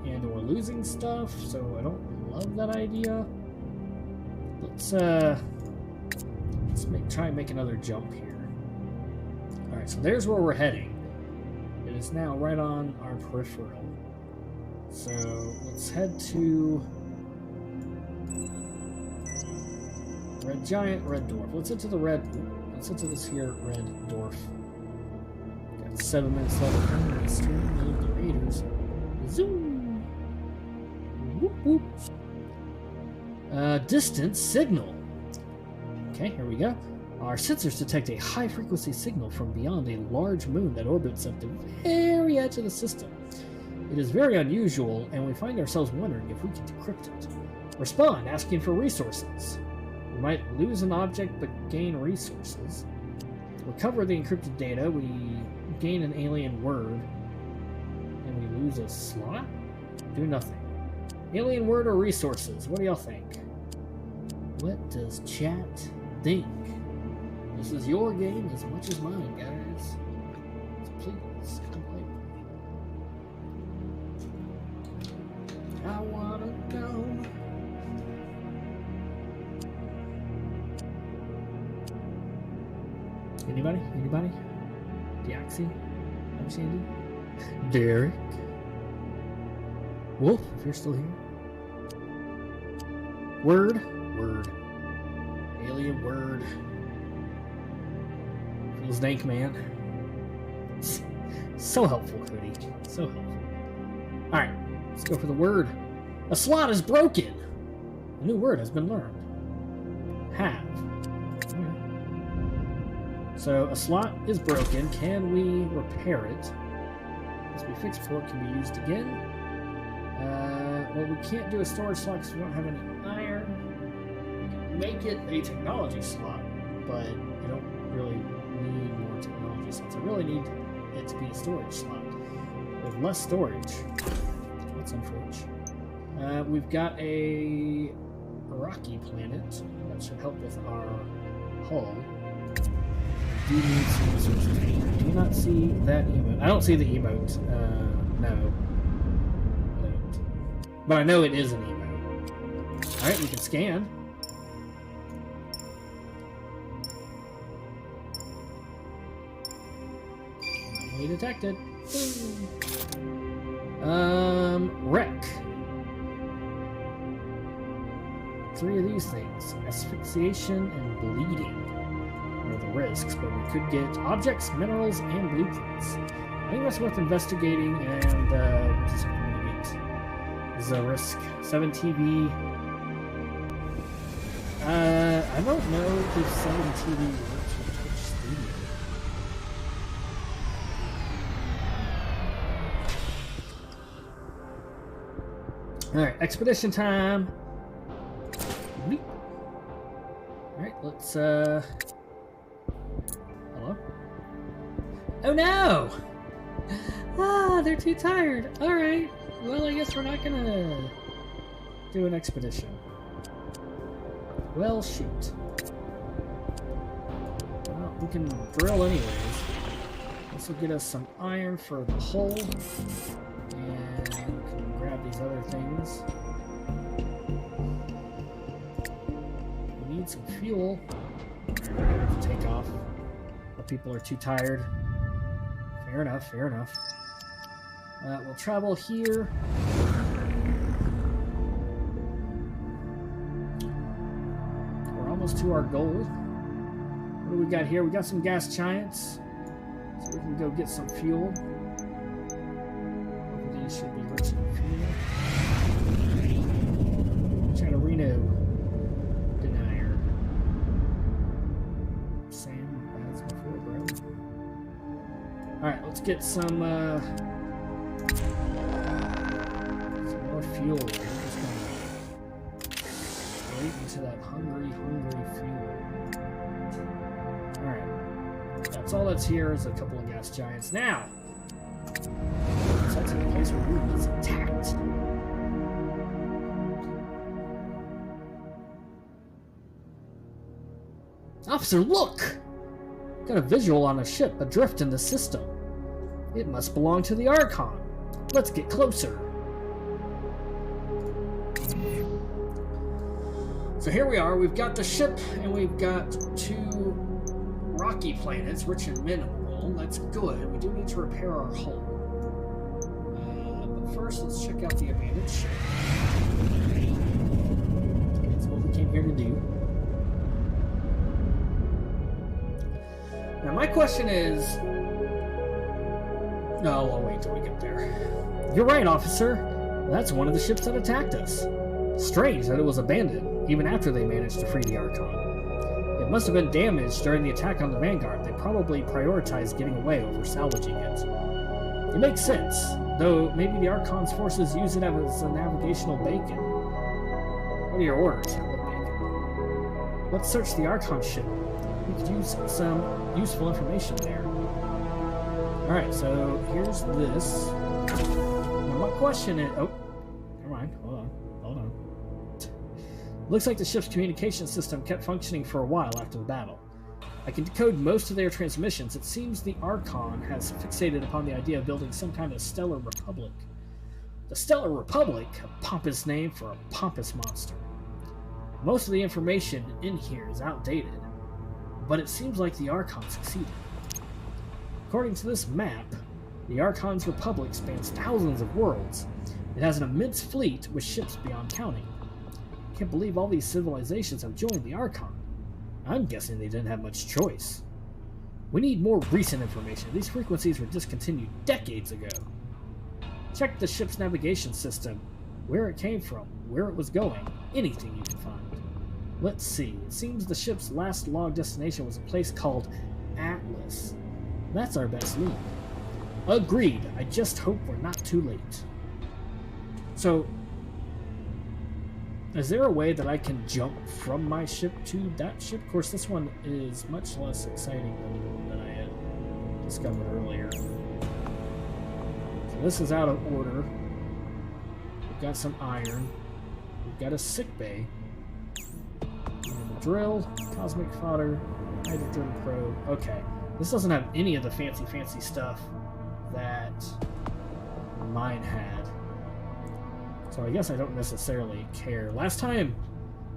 and we're losing stuff. So I don't love that idea. Let's try and make another jump here. Alright, so there's where we're heading. It is now right on our peripheral. So let's head to Red Giant, Red Dwarf. Let's head to the red. Let's head to this here Red Dwarf. Got 7 minutes left. Steering of the Raiders. Zoom. Whoop whoop. Distance signal. Okay, here we go. Our sensors detect a high-frequency signal from beyond a large moon that orbits at the very edge of the system. It is very unusual, and we find ourselves wondering if we can decrypt it. Respond, asking for resources. We might lose an object, but gain resources. Recover the encrypted data. We gain an alien word, and we lose a slot? Do nothing. Alien word or resources? What do y'all think? What does chat think? This is your game as much as mine, guys. So please come play with me. I wanna go. Anybody? Anybody? Deoxy? I'm Sandy. Derek? Wolf, if you're still here. Word? Word. Alien word. Feels dank, man. So helpful, Cody. So helpful. Alright, let's go for the word. A slot is broken! A new word has been learned. have. Okay. So a slot is broken. Can we repair it? Must be fixed before it can be used again. Well, we can't do a storage slot because we don't have any iron. We can make it a technology slot, but I don't really need more technology slots. I really need it to be a storage slot with less storage. That's unfortunate. We've got a rocky planet that should help with our hull. Do you need some resources? Do you not see that emote? I don't see the emote. No. I don't. But I know it is an emote. Alright, we can scan. Anomaly detected. Wreck. 3 of these things. Asphyxiation and bleeding are the risks, but we could get objects, minerals, and blueprints. I think that's worth investigating, and which is something to get. This is a risk. 7 TV. I don't know if 7 TV works with Twitch Studio. Alright, expedition time. Alright, let's hello? Oh no! Ah, they're too tired. Alright. Well, I guess we're not gonna do an expedition. Well, shoot. Well, we can drill anyways. This will get us some iron for the hull. And we can grab these other things. We need some fuel. We're gonna have to take off. Our people are too tired. Fair enough, fair enough. We'll travel here. We're almost to our goal. What do we got here? We got some gas giants. So we can go get some fuel. These should be rich in fuel. Chanarino denier. Sam as before, bro. Alright, let's get some more fuel. We're just gonna straight into that hungry fuel. Alright. That's all that's here is a couple of gas giants. Now! That's in the place where Ruby is attacked. Officer, look! Got a visual on a ship adrift in the system. It must belong to the Archon. Let's get closer. So here we are. We've got the ship, and we've got 2 rocky planets, rich in mineral. That's good. We do need to repair our hull. But first, let's check out the abandoned ship. That's what we came here to do. Now, my question is... No, I'll wait till we get there. You're right, officer. That's one of the ships that attacked us. Strange that it was abandoned, even after they managed to free the Archon. It must have been damaged during the attack on the Vanguard. They probably prioritized getting away over salvaging it. It makes sense, though maybe the Archon's forces use it as a navigational beacon. What are your orders? What beacon? Let's search the Archon ship. We could use some useful information there. Alright, so here's this. Now my question is... Oh, never mind. Hold on. Looks like the ship's communication system kept functioning for a while after the battle. I can decode most of their transmissions. It seems the Archon has fixated upon the idea of building some kind of Stellar Republic. The Stellar Republic, a pompous name for a pompous monster. Most of the information in here is outdated, but it seems like the Archon succeeded. According to this map, the Archon's Republic spans thousands of worlds. It has an immense fleet with ships beyond counting. Can't believe all these civilizations have joined the Archon. I'm guessing they didn't have much choice. We need more recent information. These frequencies were discontinued decades ago. Check the ship's navigation system, where it came from, where it was going, anything you can find. Let's see. It seems the ship's last log destination was a place called Atlas. That's our best lead. Agreed. I just hope we're not too late. So, is there a way that I can jump from my ship to that ship? Of course, this one is much less exciting than the one that I had discovered earlier. So this is out of order. We've got some iron. We've got a sick bay. And a drill, cosmic fodder, hydrogen probe. Okay. This doesn't have any of the fancy stuff that mine had. So I guess I don't necessarily care. Last time,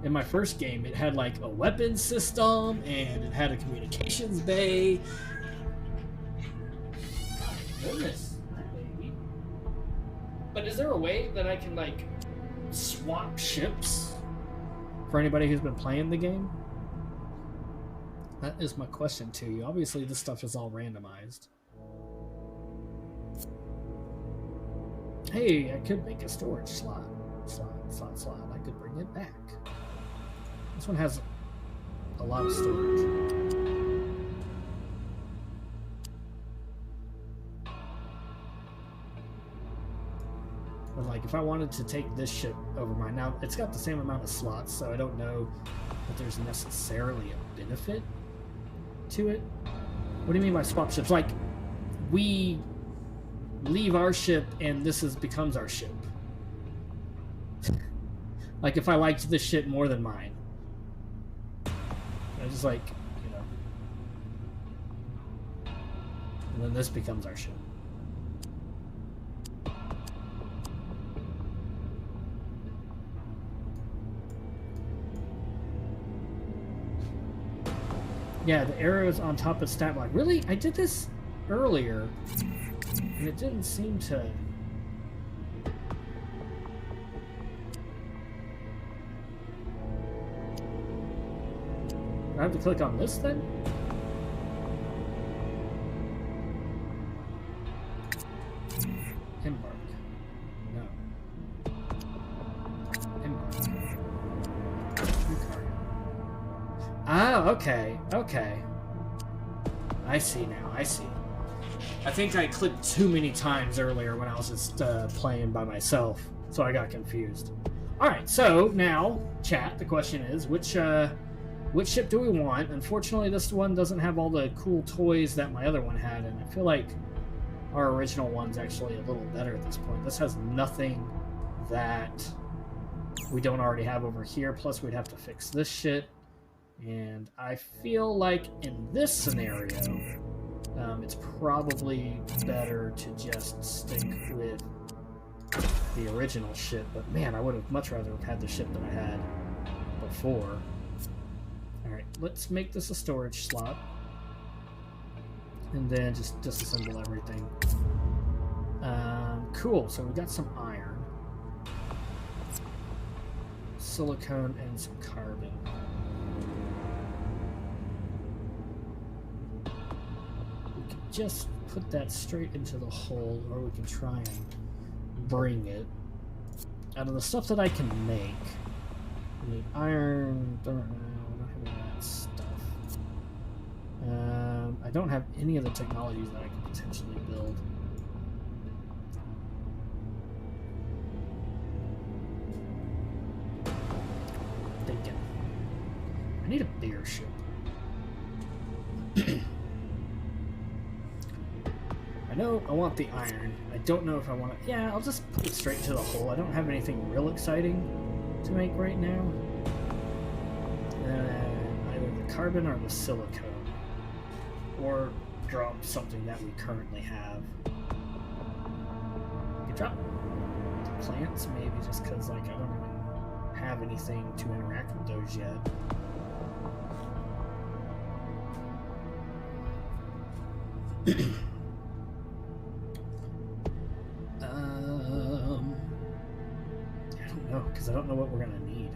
in my first game, it had like a weapons system, and it had a communications bay. Goodness, baby. But is there a way that I can like swap ships for anybody who's been playing the game? That is my question to you. Obviously, this stuff is all randomized. Hey, I could make a storage slot. I could bring it back. This one has a lot of storage. But like, if I wanted to take this ship over mine, now it's got the same amount of slots, so I don't know if there's necessarily a benefit to it. What do you mean by swap ships? Like, we leave our ship and this becomes our ship. Like, if I liked this ship more than mine, I just like, you know, and then this becomes our ship. Yeah, the arrows on top of stat block. Really? I did this earlier, and it didn't seem to... I have to click on this then? Embark. No. Embark. Ah, okay. Okay. I see now. I see. I think I clicked too many times earlier when I was just playing by myself, so I got confused. Alright, so now, chat, the question is, which ship do we want? Unfortunately, this one doesn't have all the cool toys that my other one had, and I feel like our original one's actually a little better at this point. This has nothing that we don't already have over here, plus we'd have to fix this shit. And I feel like in this scenario, it's probably better to just stick with the original ship. But man, I would have much rather have had the ship that I had before. Alright, let's make this a storage slot. And then just disassemble everything. Cool, so we got some iron, silicone, and some carbon. Just put that straight into the hole, or we can try and bring it. Out of the stuff that I can make, we need iron, we don't have any of that stuff. I don't have any of the technologies that I can potentially build. Thinking. I need a bigger ship. I know I want the iron. I don't know if I want to... Yeah, I'll just put it straight into the hole. I don't have anything real exciting to make right now. Either the carbon or the silicone. Or drop something that we currently have. We could drop the plants, maybe, just because like, I don't even have anything to interact with those yet. Because I don't know what we're going to need.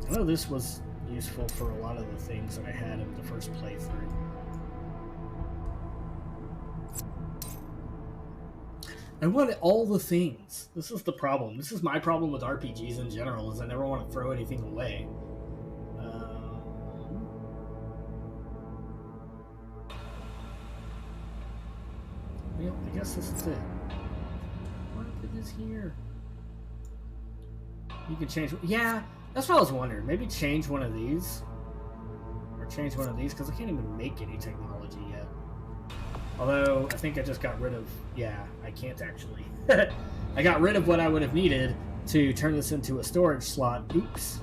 I know this was useful for a lot of the things that I had in the first playthrough. I want all the things. This is the problem. This is my problem with RPGs in general, is I never want to throw anything away. Well, I guess this is it. What if it is here? You can change... Yeah, that's what I was wondering. Maybe change one of these. Or change one of these, because I can't even make any technology yet. Although, I think I just got rid of... Yeah, I can't actually. I got rid of what I would have needed to turn this into a storage slot. Oops.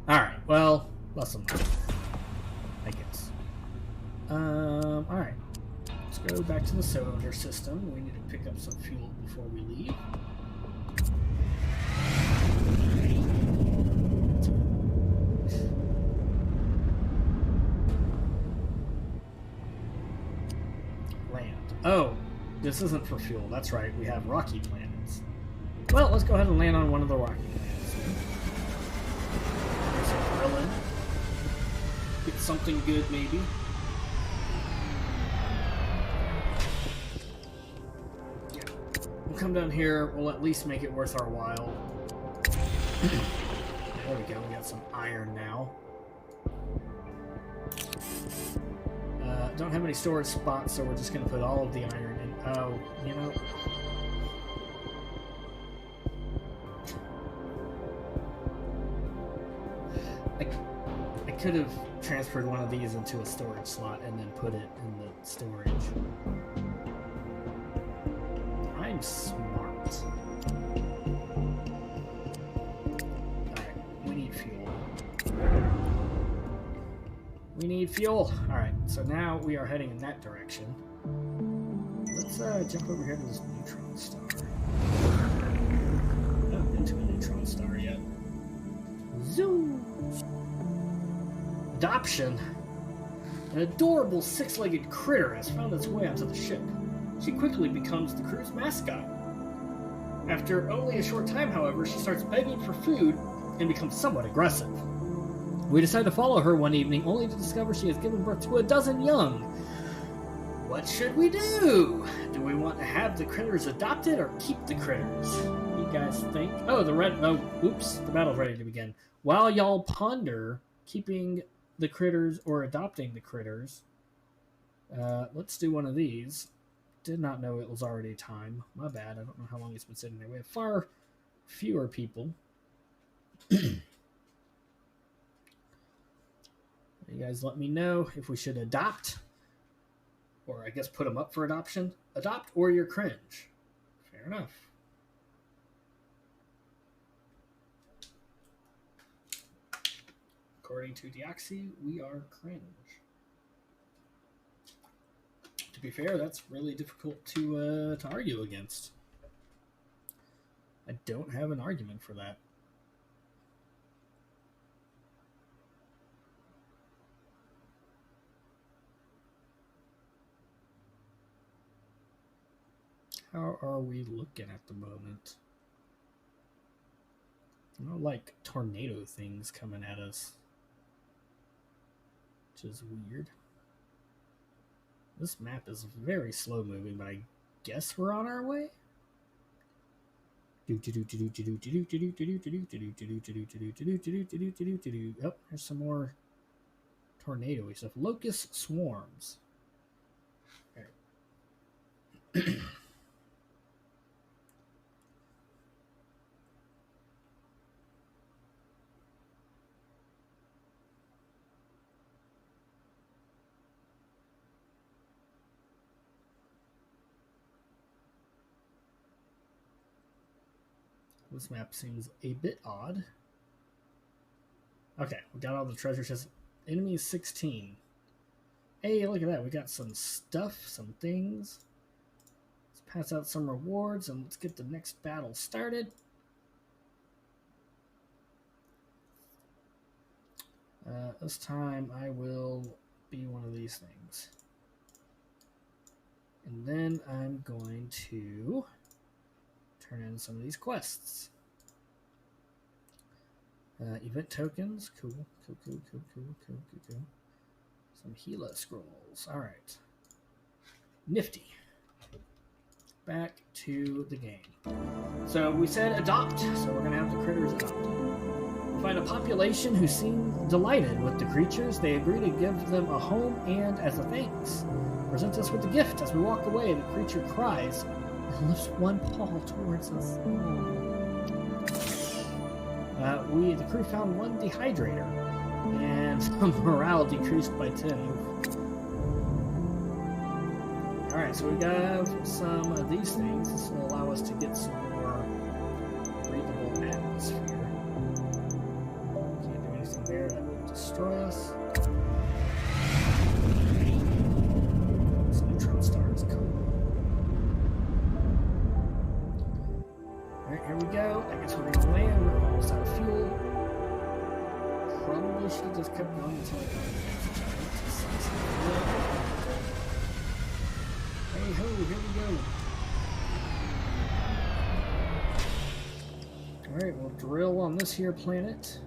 Alright, well, lesson learned, I guess. Alright. Let's go back to the solar system. We need to pick up some fuel before we leave. Oh, this isn't for fuel. That's right. We have rocky planets. Well, let's go ahead and land on one of the rocky planets. There's some drilling. Get something good, maybe. Yeah. We'll come down here. We'll at least make it worth our while. There we go. We got some iron now. Don't have any storage spots, so we're just going to put all of the iron in. Oh, you know. I could have transferred one of these into a storage slot and then put it in the storage. I'm smart. Alright, we need fuel. We need fuel. Alright, so now we are heading in that direction. Let's jump over here to this neutron star. I haven't been to a neutron star yet. Zoom! Adoption. An adorable six-legged critter has found its way onto the ship. She quickly becomes the crew's mascot. After only a short time, however, she starts begging for food and becomes somewhat aggressive. We decide to follow her one evening, only to discover she has given birth to a dozen young. What should we do? Do we want to have the critters adopted or keep the critters? What do you guys think? Oh, oops, the battle's ready to begin. While y'all ponder keeping the critters or adopting the critters, let's do one of these. Did not know it was already time. My bad. I don't know how long it's been sitting there. We have far fewer people. You guys let me know if we should adopt, or I guess put them up for adoption. Adopt or you're cringe. Fair enough. According to Deoxy, we are cringe. To be fair, that's really difficult to argue against. I don't have an argument for that. How are we looking at the moment? I don't like tornado things coming at us, which is weird. This map is very slow moving, but I guess we're on our way. Oh, there's some more tornado-y stuff. Locust swarms. There. This map seems a bit odd. Okay, we got all the treasure chests. Enemy is 16. Hey, look at that. We got some stuff, some things. Let's pass out some rewards and let's get the next battle started. This time I will be one of these things. And then I'm going to turn in some of these quests. Event tokens, cool. Some Gila scrolls. All right. Nifty. Back to the game. So we said adopt, so we're going to have the critters adopt. We find a population who seem delighted with the creatures. They agree to give them a home and, as a thanks, present us with a gift. As we walk away, the creature cries and lifts one paw towards us. The crew found one dehydrator, and morale decreased by 10. Alright, so we have some of these things. This will allow us to get some more breathable atmosphere. Can't do anything there that would destroy us. This neutron star is cool. Alright, here we go. I guess we're going to land. We're almost out of fuel. Probably should have just kept going until I got it. Hey ho, here we go. Alright, we'll drill on this here planet.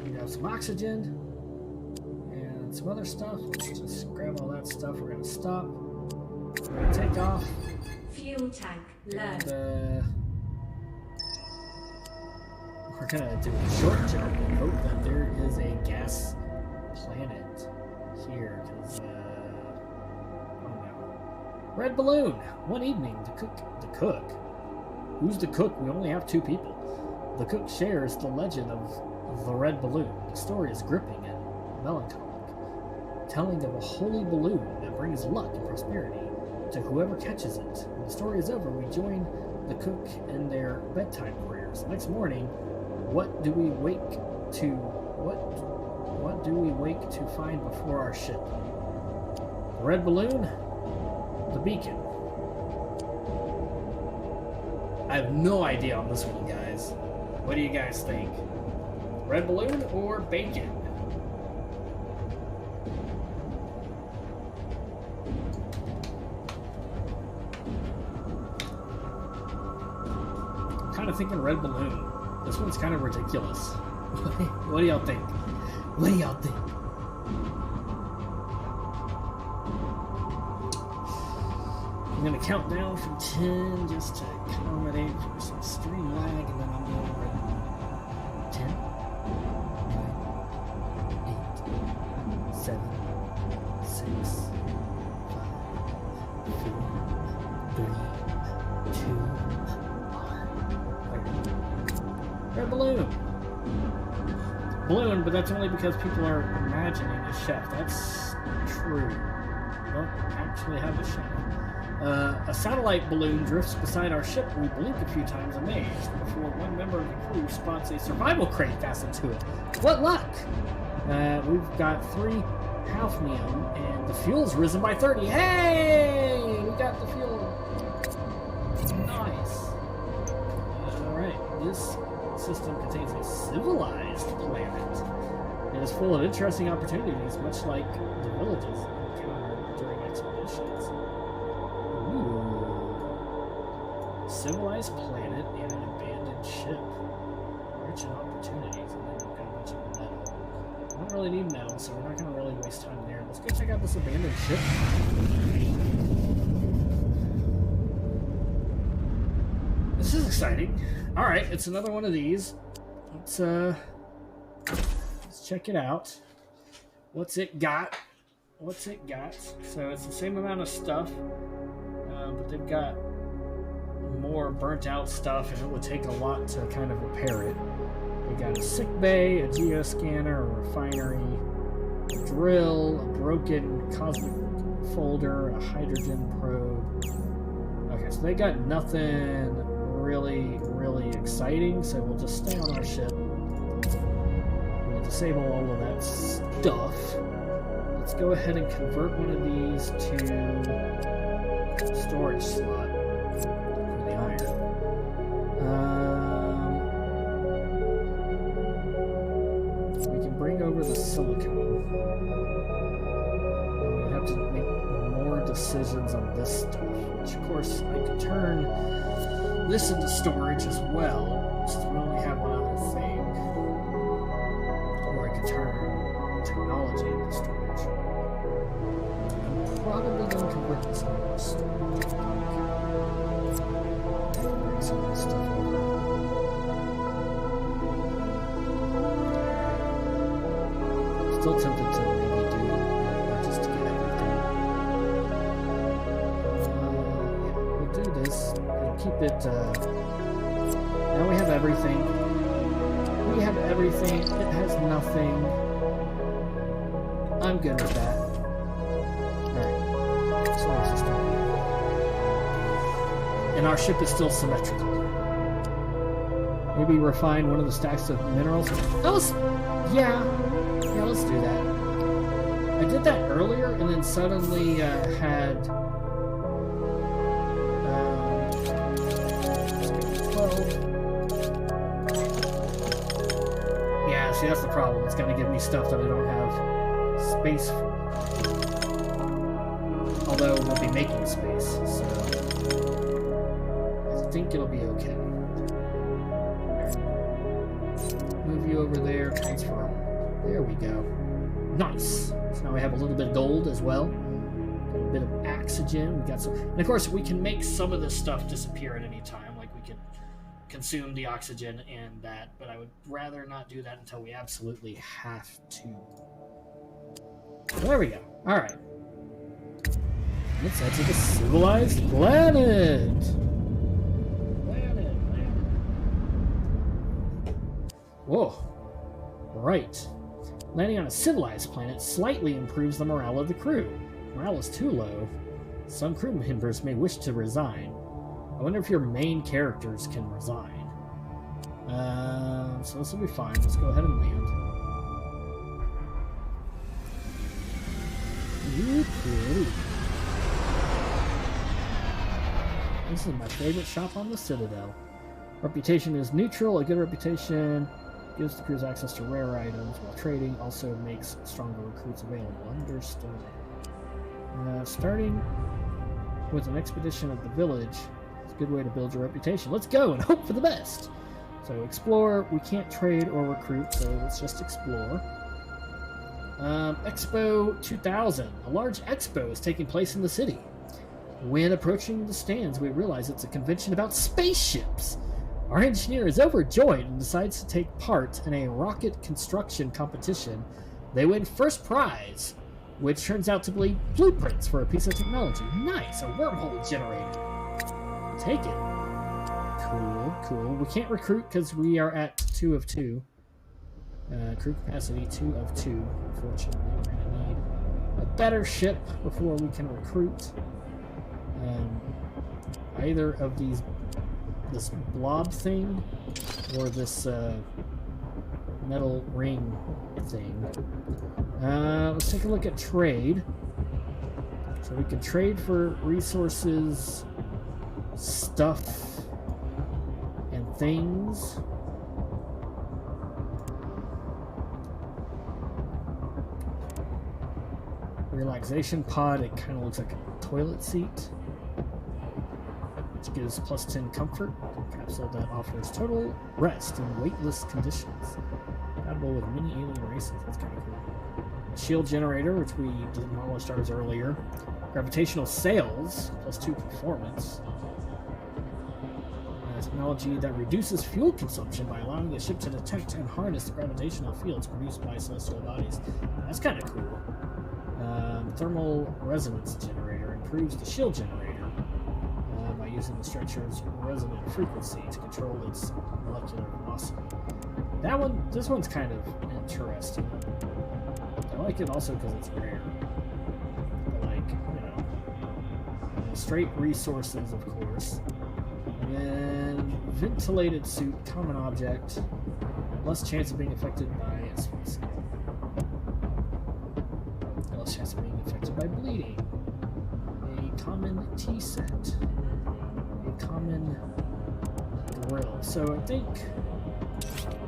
We have some oxygen and some other stuff. Let's just grab all that stuff. We're going to stop. We're going to take off. Fuel tank low. And, we're going to do a short jump and hope that there is a gas planet here, because, oh no. Red balloon! One evening, the cook? Who's the cook? We only have 2 people. The cook shares the legend of the red balloon. The story is gripping and melancholic, telling of a holy balloon that brings luck and prosperity to whoever catches it. When the story is over, we join the cook in their bedtime prayers. Next morning, what do we wake to find before our ship? The red balloon? The beacon? I have no idea on this one, guys. What do you guys think? Red balloon or bacon? I'm kind of thinking red balloon. This one's kind of ridiculous. What do y'all think? What do y'all think? I'm going to count down from 10 just to accommodate for some stream lag, and then I'm going to ready. 10, 9, 8, 7, 6, 5, 4, 3, 2, 1. Red balloon! Balloon, but that's only because people are imagining a chef. That's true. We don't actually have a chef. A satellite balloon drifts beside our ship. We blink a few times amazed before one member of the crew spots a survival crate fastened to it. What luck! We've got 3 halfnium, and the fuel's risen by 30. Hey! We got the fuel. Nice. Alright, this system contains a civilized planet. It is full of interesting opportunities, much like the villages encountered during expeditions. Ooh. Civilized planet and an abandoned ship. Rich in opportunities, and then we've got a bunch of metal. We don't really need metal, so we're not going to really waste time there. Let's go check out this abandoned ship. This is exciting. Alright, it's another one of these. Let's check it out. What's it got? What's it got? So it's the same amount of stuff, but they've got more burnt out stuff, and it would take a lot to kind of repair it. We got a sick bay, a geoscanner, a refinery, a drill, a broken cosmic folder, a hydrogen probe. Okay, so they got nothing really exciting, so we'll just stay on our ship. We'll disable all of that stuff. Let's go ahead and convert one of these to storage slot for the iron. We can bring over the silicone. We have to make more decisions on this stuff, which of course I could turn this into storage as well, since we only have one other thing. Or I could turn probably going to convert this over. Bring some of this stuff over. Still tempted to maybe do more just to get everything. Yeah, we'll do this and keep it. Now we have everything. We have everything. It has nothing. I'm good with that. Alright. Solar system. And our ship is still symmetrical. Maybe refine one of the stacks of minerals. That was... Yeah, let's do that. I did that earlier and then suddenly had... 12. Yeah, see, that's the problem. It's going to give me stuff that I don't have space for. Although we'll be making space, so I think it'll be okay. Move you over there, transfer. There we go. Nice. So now we have a little bit of gold as well. A little bit of oxygen. We got some, and of course we can make some of this stuff disappear at any time. Like we can consume the oxygen and that, but I would rather not do that until we absolutely have to. There we go. All right. Let's head to the civilized planet. Whoa. Right. Landing on a civilized planet slightly improves the morale of the crew. Morale is too low. Some crew members may wish to resign. I wonder if your main characters can resign. So this will be fine. Let's go ahead and land. Pretty. This is my favorite shop on the Citadel. Reputation is neutral. A good reputation gives the crews access to rare items, while trading also makes stronger recruits available. Understood. Starting with an expedition of the village is a good way to build your reputation. Let's go and hope for the best. So explore. We can't trade or recruit, so let's just explore. Expo 2000. A large expo is taking place in the city. When approaching the stands, we realize it's a convention about spaceships. Our engineer is overjoyed and decides to take part in a rocket construction competition. They win first prize, which turns out to be blueprints for a piece of technology. Nice, a wormhole generator. Take it. Cool. We can't recruit because we are at 2 of 2. Crew capacity 2 of 2. Unfortunately, we're going to need a better ship before we can recruit. Either of these, this blob thing or this metal ring thing. Let's take a look at trade. So we can trade for resources, stuff, and things. Relaxation pod, it kind of looks like a toilet seat, which gives plus 10 comfort. Capsule that offers total rest in weightless conditions. Compatible with many alien races. That's kind of cool. A shield generator, which we demolished ours earlier. Gravitational sails, plus 2 performance. Technology that reduces fuel consumption by allowing the ship to detect and harness the gravitational fields produced by celestial bodies. That's kind of cool. Thermal resonance generator improves the shield generator by using the structure's resonant frequency to control its molecular velocity. This one's kind of interesting. I like it also because it's rare. But like, straight resources, of course. And then ventilated suit, common object, less chance of being affected by asphyxia. Less chance of being affected by bleeding. A common tea set. A common grill. So I think,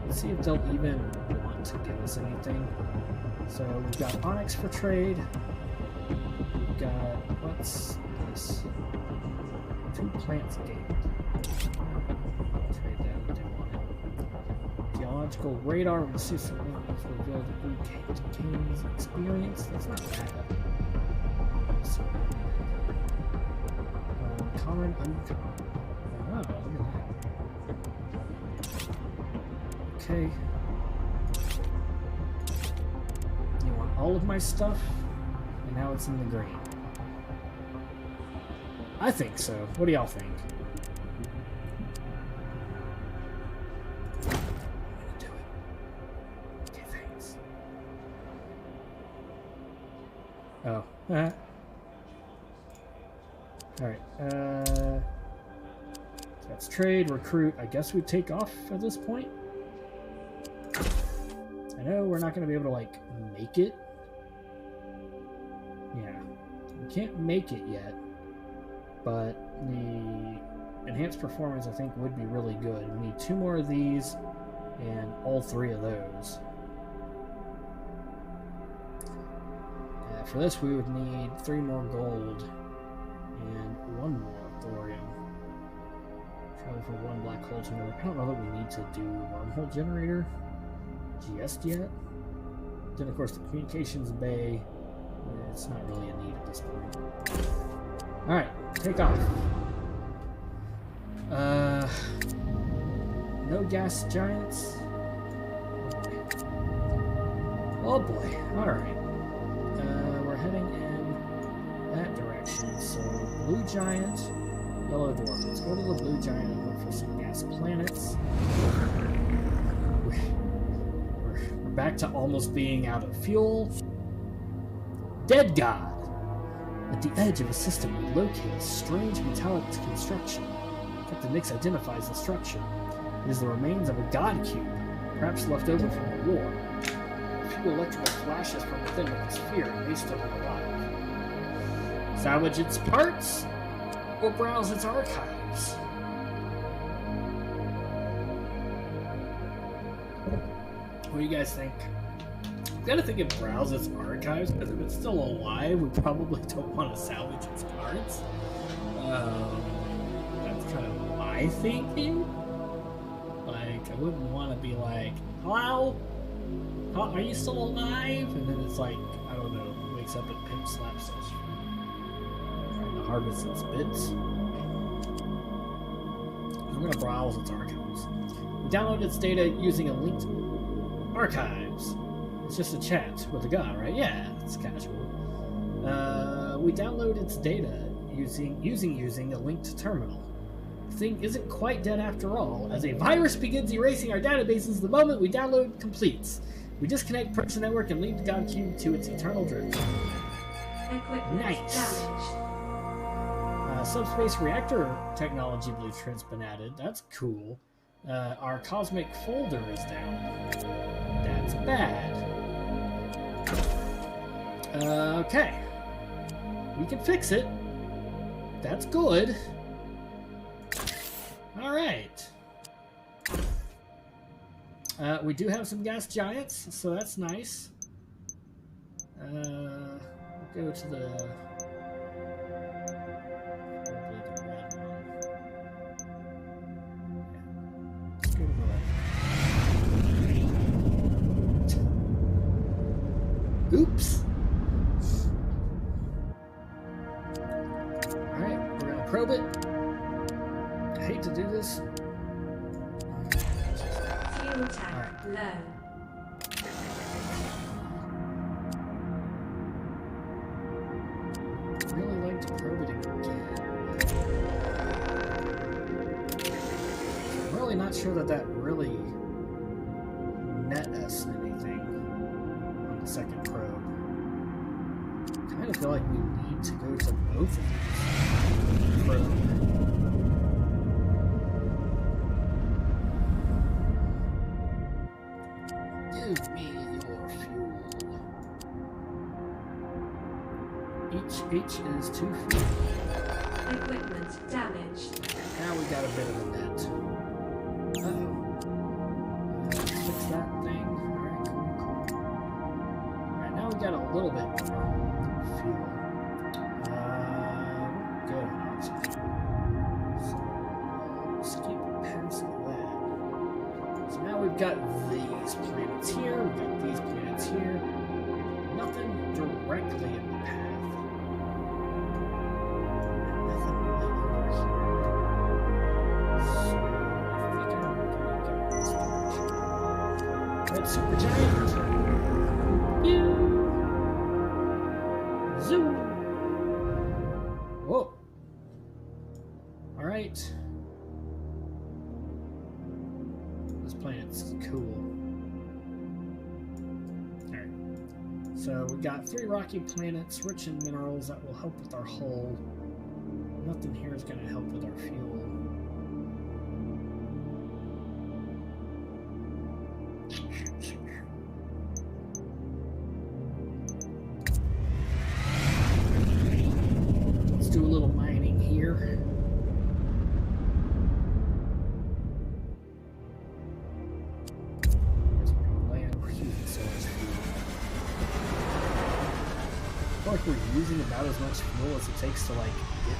let's see if they'll even want to give us anything. So we've got Onyx for trade. We've got, what's this? 2 plants gained. Trade that, we didn't want it. Geological radar with system revealed the blue contains experience. That's not bad. So Common, uncommon. Oh, look at that. Okay. You want all of my stuff? And now it's in the green. I think so. What do y'all think? I'm gonna do it. Okay, thanks. Oh. Alright, that's trade, recruit. I guess we take off at this point. I know we're not going to be able to, like, make it. Yeah. We can't make it yet. But the enhanced performance, I think, would be really good. We need 2 more of these and all 3 of those. For this, we would need 3 more gold and 1 more thorium. Probably for 1 black hole generator. I don't know that we need to do wormhole generator just yet. Then, of course, the communications bay. It's not really a need at this point. Alright, take off. No gas giants. Oh boy. Alright. We're heading in that direction. So, blue giant, yellow dwarf. Let's go to the blue giant and look for some gas planets. We're back to almost being out of fuel. Dead God. At the edge of a system, we locate a strange metallic construction. Captain Nix identifies the structure. It is the remains of a god cube, perhaps left over from the war. A few electrical flashes from within the sphere may still be alive. Salvage its parts, or browse its archives? What do you guys think? I'm gonna think it browse its archives, because if it's still alive, we probably don't want to salvage its parts. That's kind of my thinking. Like, I wouldn't want to be like, hello? Are you still alive? And then it's like, I don't know, wakes up and pimp slaps us. Trying to harvest its bits. I'm gonna browse its archives. We download its data using a linked archives. It's just a chat with a god, right? Yeah, it's casual. We download its data using a linked terminal. The thing isn't quite dead after all, as a virus begins erasing our databases the moment we download completes. We disconnect Person Network and leave the God Cube to its eternal drift. Nice. Subspace reactor technology belief has been added. That's cool. Our cosmic folder is down. That's bad. Okay. We can fix it. That's good. Alright. We do have some gas giants, so that's nice. We'll go to the... Let's go to the right. Oops! Alright, we're gonna probe it. I hate to do this. Fuel tank low. I'd really like to probe it again. I'm really not sure that really net us anything on the second probe. I kind of feel like we need to go to both of these probe. Give me your fuel. H is 2 fuel. Equipment damaged. Now we got a bit of a net. Uh-oh. Fix that thing. Alright, cool. Alright, now we got a little bit more fuel. Good on oxygen. So, let's keep passing that. So now we've got these planets here, we've got these planets here. Nothing directly in the path. Nothing really over Whoa. All right. This planet's cool. All right. So we got 3 rocky planets rich in minerals that will help with our hull. Nothing here is going to help with our fuel. Let's do a little mining here. Here's land. We're using so much fuel. I feel like we're using about as much fuel as it takes to, like, get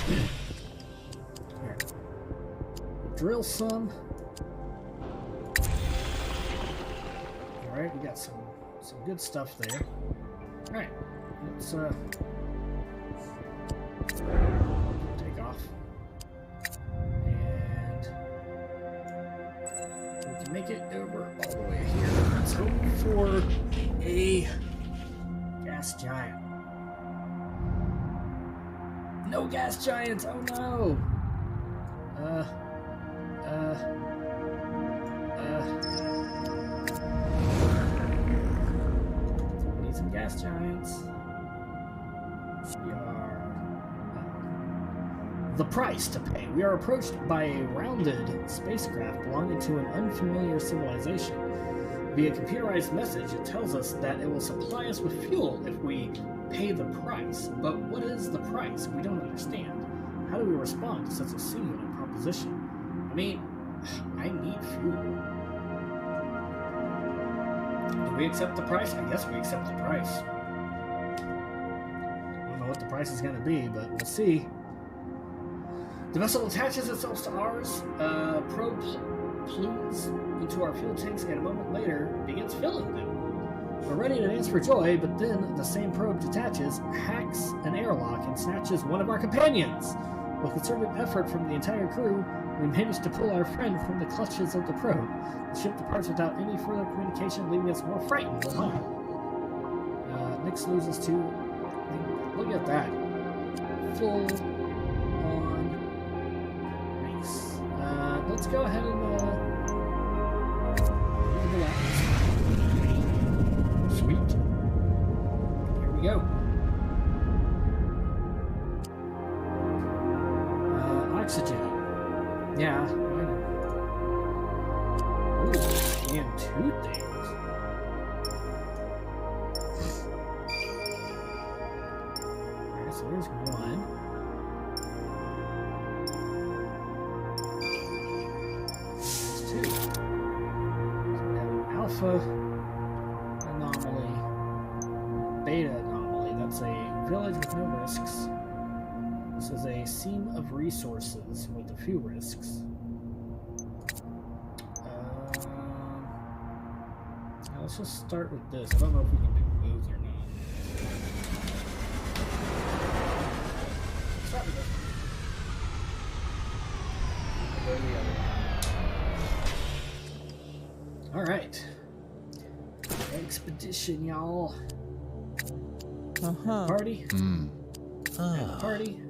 fuel. Alright. Drill some. Alright, we got some good stuff there. Alright, let's take off. And we can make it over all the way here. Let's hope for a gas giant. No gas giants! Oh no! We need some gas giants. We are. The price to pay. We are approached by a rounded spacecraft belonging to an unfamiliar civilization. Via computerized message, it tells us that it will supply us with fuel if we pay the price. But what is the price? We don't understand. How do we respond to such a singular proposition? I mean, I need fuel. Do we accept the price? I guess we accept the price. I don't know what the price is going to be, but we'll see. The vessel attaches itself to ours. Probe plumes into our fuel tanks, and a moment later begins filling them. We're ready to dance for joy, but then the same probe detaches, hacks an airlock, and snatches one of our companions. With concerted effort from the entire crew, we managed to pull our friend from the clutches of the probe. The ship departs without any further communication, leaving us more frightened than harmed. Nyx loses 2. Look at that. Full on. Nice. Let's go ahead and sweet. Here we go. Oxygen. Yeah, I know. Ooh, and 2 things. Alright, so there's 1. There's 2. So we have an alpha anomaly, beta anomaly. That's a village with no risks. This is a seam of resources with a few risks. Let's just start with this. I don't know if we can make moves or not. Start with this. Alright. Expedition, y'all. Party? Party.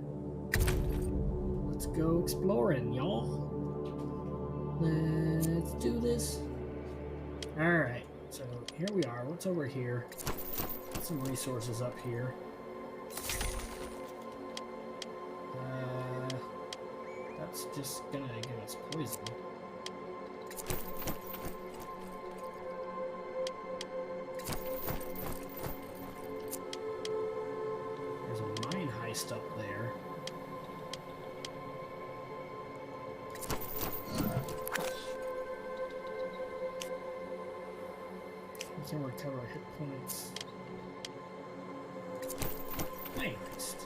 Let's go exploring, y'all. Let's do this. Alright, so here we are. What's over here? Some resources up here. That's just gonna give us poison. There's a mine heist up there. We can recover our hit points. Mine heist.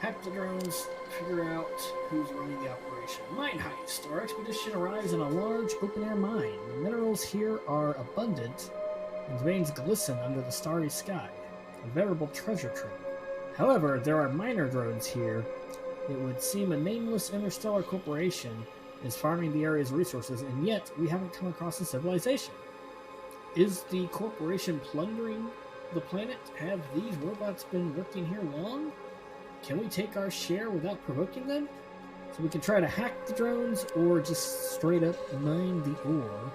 Hack the drones, figure out who's running the operation. Mine heist. Our expedition arrives in a large open-air mine. The minerals here are abundant, and the veins glisten under the starry sky. A veritable treasure trove. However, there are miner drones here. It would seem a nameless interstellar corporation is farming the area's resources, and yet we haven't come across a civilization. Is the corporation plundering the planet? Have these robots been working here long? Can we take our share without provoking them? So we can try to hack the drones or just straight up mine the ore.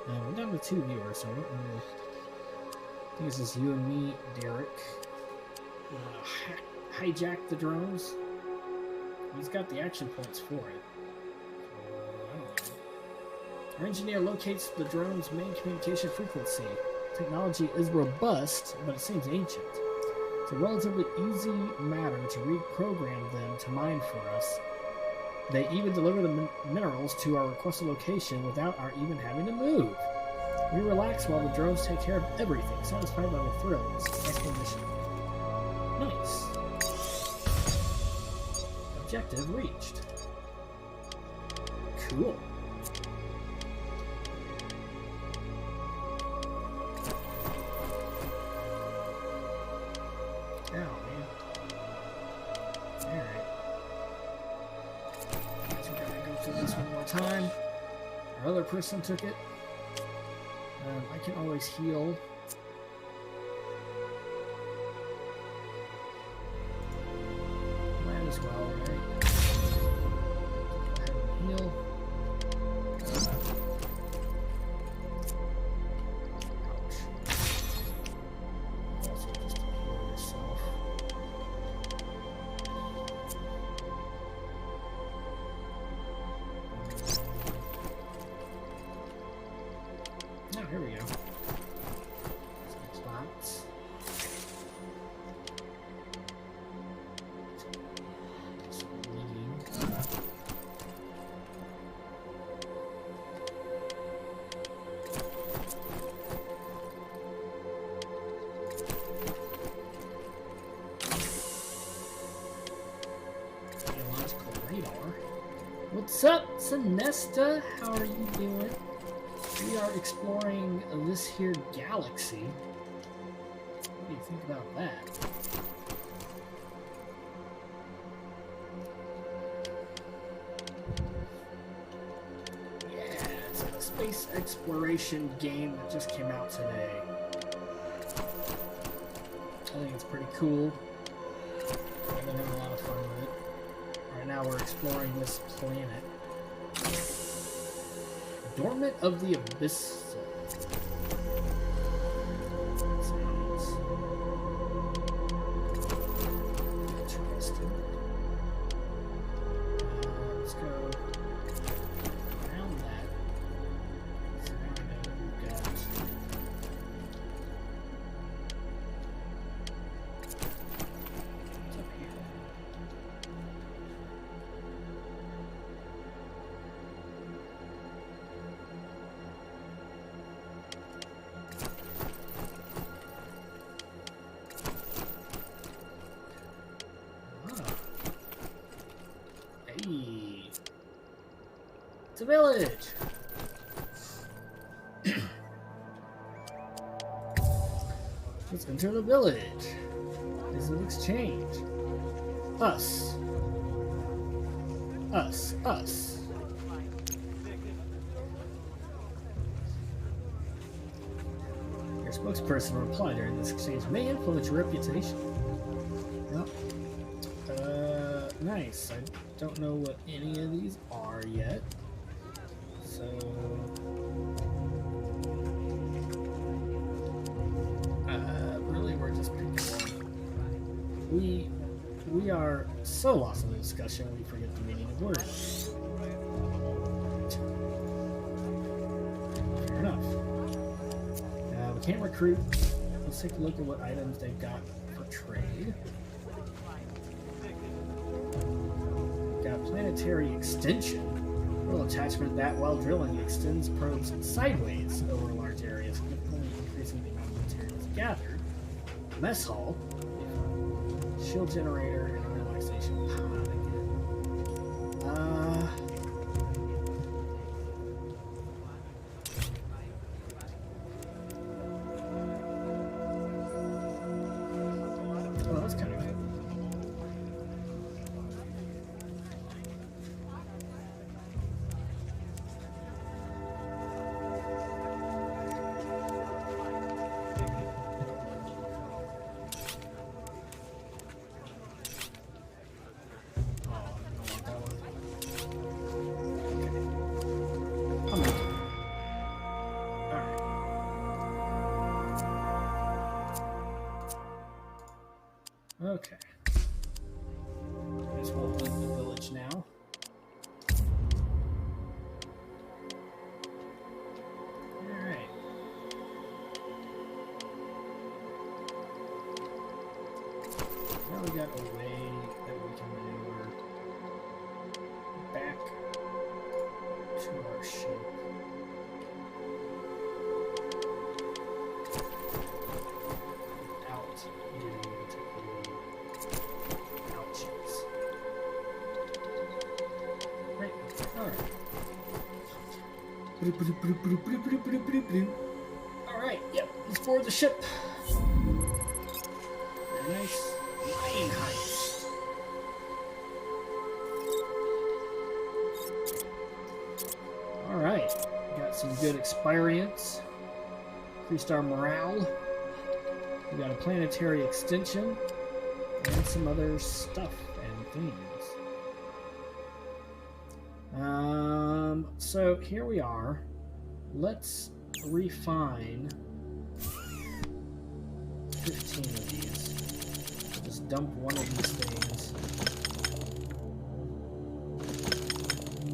We're down to 2 viewers, so I don't know. I think it's just you and me, Derek. Hijack the drones. He's got the action points for it. I don't know. Our engineer locates the drone's main communication frequency. Technology is robust, but it seems ancient. It's a relatively easy matter to reprogram them to mine for us. They even deliver the minerals to our requested location without our even having to move. We relax while the drones take care of everything, satisfied by the thrill of this successful mission. Nice. Objective reached. Cool. Oh, man. Alright. So we're gonna go through this one more time. Our other person took it. I can always heal. Might as well, right? Go ahead and heal. Ouch. Also just heal yourself. Oh, here we go. Some spots. Some leading. Geological radar. What's up, Sinesta? How are you doing? We are exploring this here galaxy. What do you think about that? Yeah, it's a space exploration game that just came out today. I think it's pretty cool. I've been having a lot of fun with it. Right now we're exploring this planet. Dormant of the Abyss. Sounds interesting. Let's go around that. So now I know we've got. What's up here? Hey, it's a village. Let's enter the village. This is an exchange. Us. Us. Us. Your spokesperson replied during this exchange may influence your reputation. Yep. Nice. I don't know what any of these are yet. So really we're just picking one. We are so lost in the discussion we forget the meaning of words. Fair enough. We can't recruit. Let's take a look at what items they've got for trade. Planetary extension. A little attachment that, while drilling, extends probes sideways over large areas, significantly increasing the amount of materials gathered. Mess hall. Shield generator and a relaxation pod again. Oh, that's kind of cool. Okay. I guess we'll leave the village now. Alright. Now we got a way that we can maneuver back to our ship. Without getting into any ouchies. Right. Alright. Alright, yep. Let's board the ship. Very nice. Mine heist. Alright. Got some good experience. Increased our morale. We got a planetary extension. And some other stuff and things. So here we are. Let's refine 15 of these. Just dump one of these things.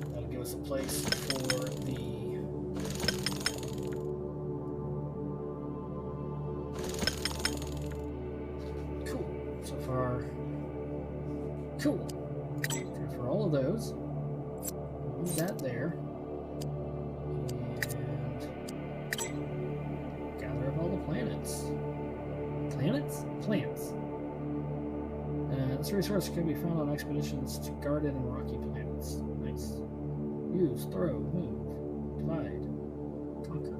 That'll give us a place for the cool. So far, cool. And for all of those, use that there. And gather up all the planets. Planets? Plants. This resource can be found on expeditions to guarded and rocky planets. Nice. Use, throw, move, divide, conquer.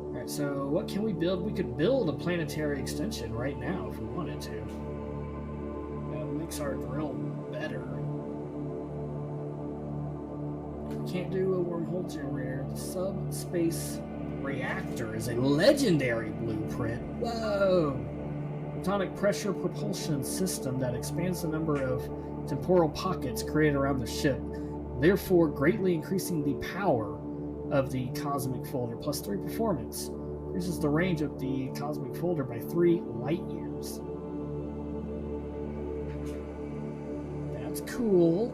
Alright, so what can we build? We could build a planetary extension right now if we wanted to. That makes our drill better. We can't do a wormhole generator. The subspace reactor is a legendary blueprint. Whoa! Atomic pressure propulsion system that expands the number of temporal pockets created around the ship, therefore greatly increasing the power of the cosmic folder, plus 3 performance. Increases the range of the cosmic folder by 3 light years. That's cool.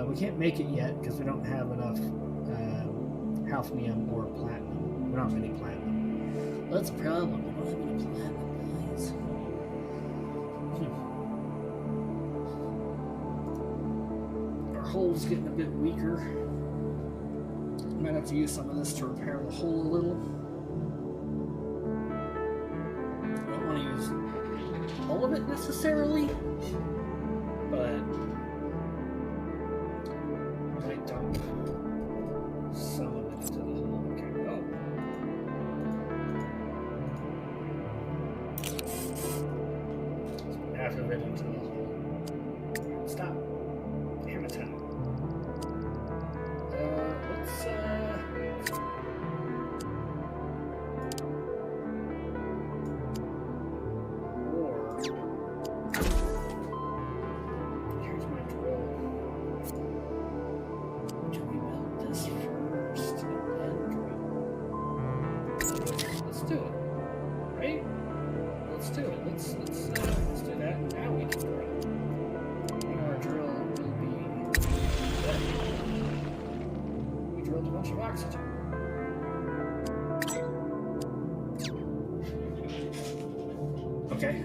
We can't make it yet because we don't have enough hafnium or platinum. We don't have any platinum. That's a problem. We don't have any platinum. Our hull's getting a bit weaker. Might have to use some of this to repair the hull a little. I don't want to use all of it necessarily, but I might dump some of it into the hull. Okay, half of it into the hull. Stop. Hammer time. Let's or here's my drill. Do we build this first and then drill? Let's do it. Right? Let's do it. Let's do that. And now we can drill. And our drill will be ready. We drilled a bunch of oxygen. Okay.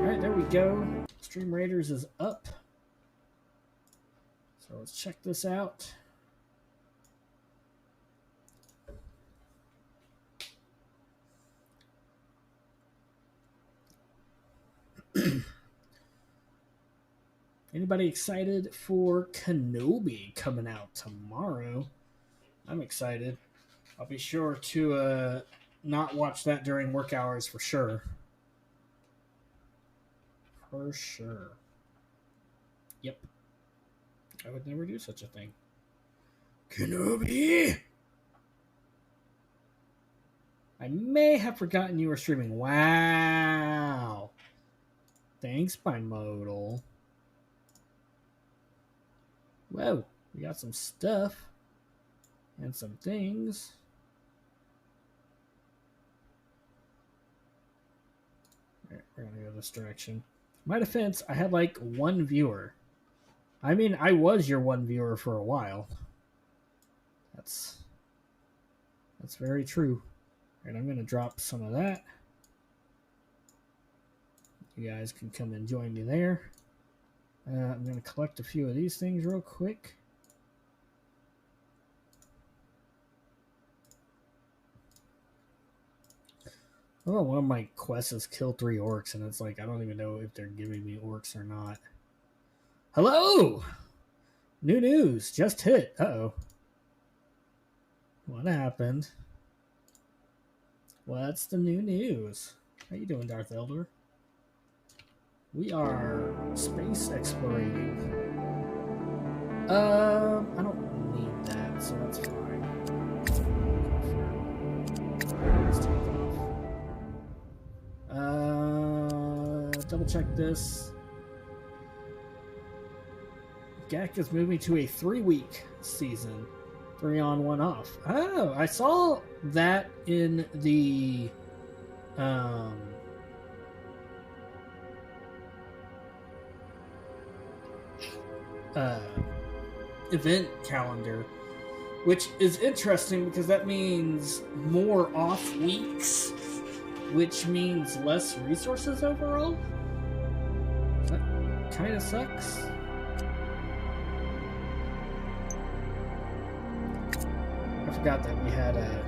Alright, there we go. Stream Raiders is up. So let's check this out. Anybody excited for Kenobi coming out tomorrow? I'm excited. I'll be sure to not watch that during work hours for sure. For sure. Yep. I would never do such a thing. Kenobi! I may have forgotten you were streaming. Wow. Thanks, Bimodal. Whoa, we got some stuff. and some things. Alright, we're gonna go this direction. My defense, I had like one viewer. I mean, I was your one viewer for a while. That's very true. Alright, I'm gonna drop some of that. You guys can come and join me there. I'm gonna collect a few of these things real quick. Oh, one of my quests is kill 3 orcs, and it's like, I don't even know if they're giving me orcs or not. Hello! New news, just hit. Uh-oh. What happened? What's the new news? How you doing, Darth Elder? We are space exploring. I don't need that, so that's fine. Let's take it off. Double check this. GAC is moving to a 3-week season. 3 on, 1 off. Oh, I saw that in the event calendar, which is interesting because that means more off weeks, which means less resources overall. That kind of sucks. I forgot that we had a...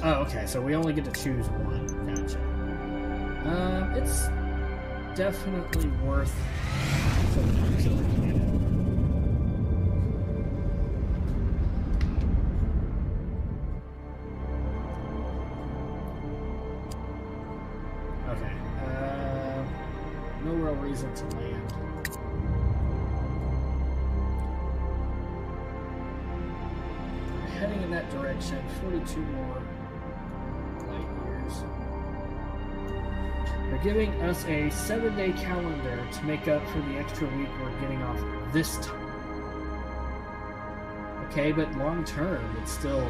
Oh, okay, so we only get to choose one. Gotcha. It's definitely worth looking at it. Okay. No real reason to land. Heading in that direction, 42 more light years. They're giving us a 7-day calendar to make up for the extra week we're getting off this time. Okay, but long term, it's still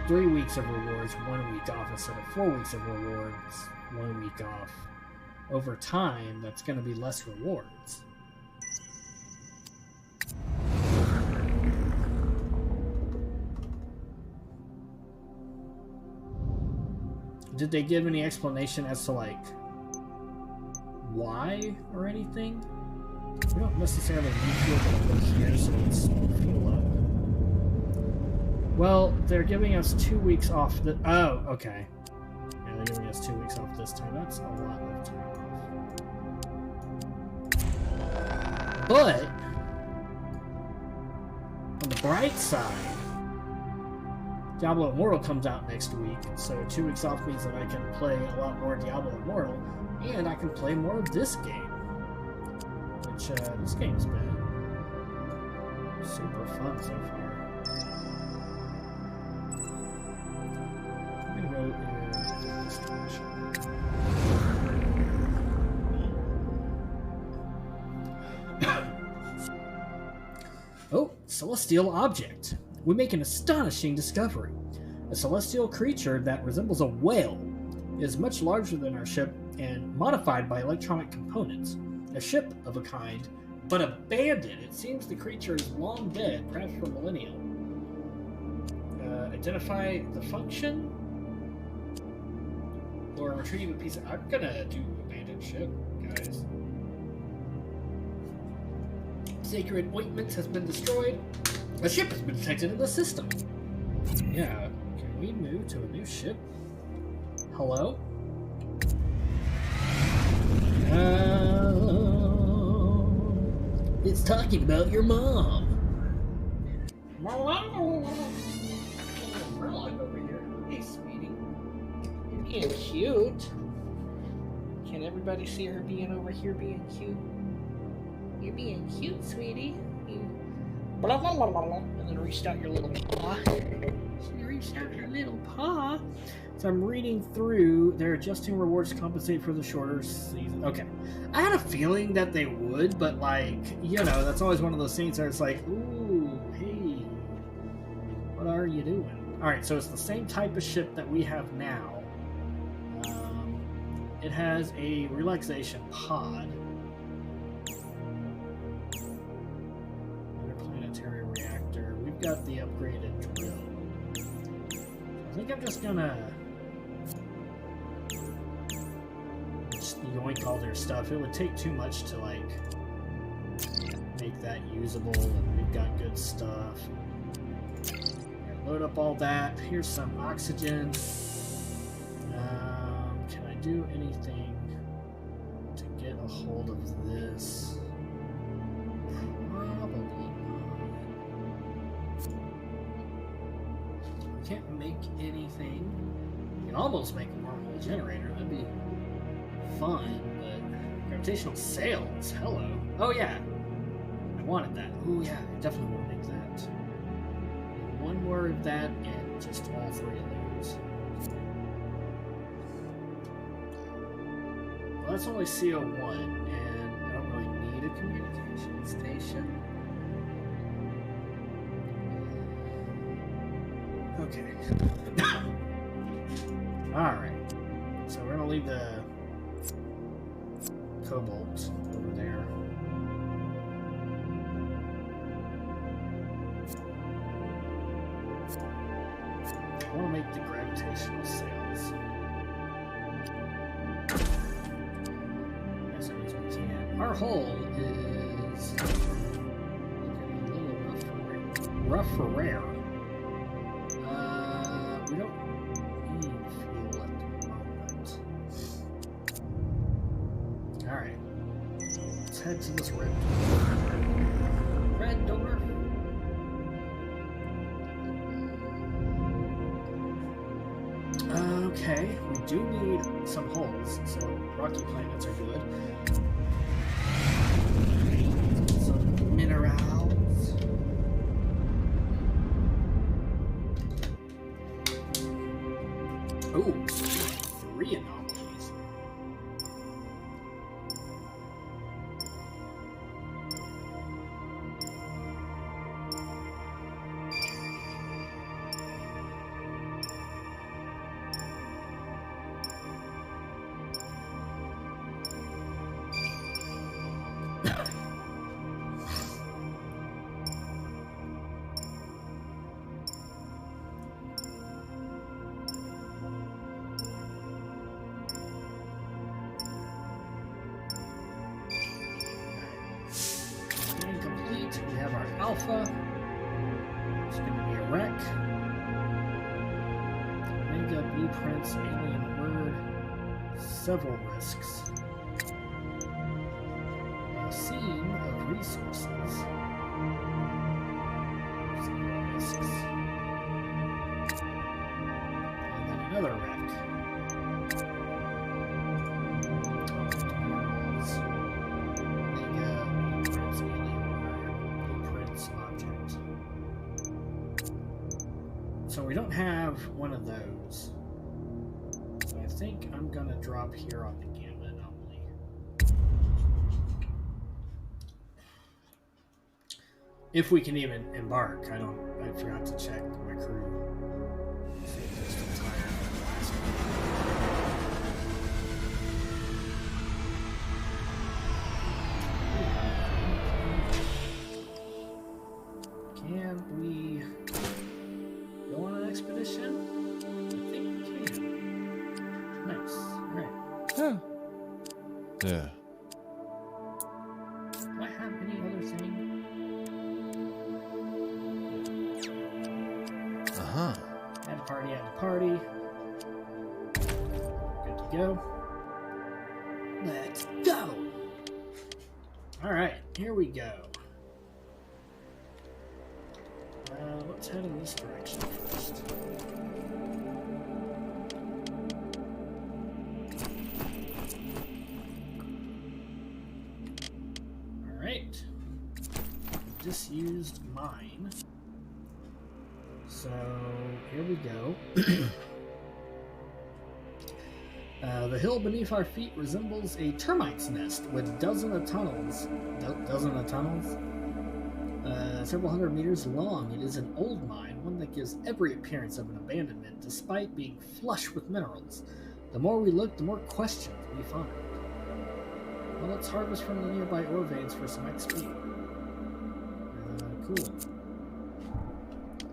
3 weeks of rewards, 1 week off instead of 4 weeks of rewards, 1 week off. Over time, that's going to be less rewards. Did they give any explanation as to, like, why or anything? We don't necessarily need fuel to look here, so let's fuel up. Well, they're giving us 2 weeks off the... Oh, okay. Yeah, they're giving us 2 weeks off this time. That's a lot of time off. But, on the bright side, Diablo Immortal comes out next week, so 2 weeks off means that I can play a lot more Diablo Immortal, and I can play more of this game. Which, this game's been super fun so far. I'm gonna go in this direction. Oh, celestial object. We make an astonishing discovery. A celestial creature that resembles a whale. It is much larger than our ship and modified by electronic components. A ship of a kind, but abandoned. It seems the creature is long dead, perhaps for millennia. Identify the function? Or retrieve a piece of... I'm gonna do abandoned ship, guys. Sacred ointment has been destroyed. A ship has been detected in the system. Yeah, can we move to a new ship? Hello? It's talking about your mom. Merlin over here. Hey, sweetie. You're being cute. Can everybody see her being over here being cute? You're being cute, sweetie. You... Blah, blah, blah, blah, blah. And then reached out your little paw. So you're reach out your little paw. So I'm reading through. They're adjusting rewards to compensate for the shorter season. Okay. I had a feeling that they would, but like, you know, that's always one of those things where it's like, ooh, hey, what are you doing? Alright, so it's the same type of ship that we have now. It has a relaxation pod. Interplanetary reactor. We've got the upgraded drill. I think I'm just gonna just yoink all their stuff. It would take too much to like make that usable, and we've got good stuff. Load up all that. Here's some oxygen. Can I do anything to get a hold of this? Probably not. Can't make anything. You can almost make a wormhole generator. That'd be fun, but gravitational sails. Hello. Oh yeah, I wanted that. Oh yeah, I definitely want to make that. One more of that, and just all three of those. Well, that's only CO1, and I don't really need a communication station. Okay. Alright. So we're gonna leave the cobalt over there. I want to make the gravitational sails. As soon as we can. Our hull is looking a little rough for rare. We don't need fuel at the moment. Alright. Let's head to this red door. Red door. Okay, we do need some holes, so rocky planets are good. Some minerals. Ooh, 3 anomalies. Incomplete. We have our alpha. It's going to be a wreck. Mega blueprints, alien word, several risks. A scene of resources. Some risks. And then another wreck. So we don't have one of those. So I think I'm gonna drop here on the gamma anomaly. If we can even embark. I forgot to check my crew. See if they're still tired from the last one. Can we go on an expedition? I think we can. Nice. Alright. Huh. Yeah. Do I have any other thing? Uh-huh. Add a party, add a party. Good to go. Let's go! Alright, here we go. Let's head in this direction first. Alright. Disused mine. So here we go. The hill beneath our feet resembles a termite's nest with dozens of tunnels. Several hundred meters long. It is an old mine, one that gives every appearance of an abandonment, despite being flush with minerals. The more we look, the more questions we find. Well, let's harvest from the nearby ore veins for some XP. Cool.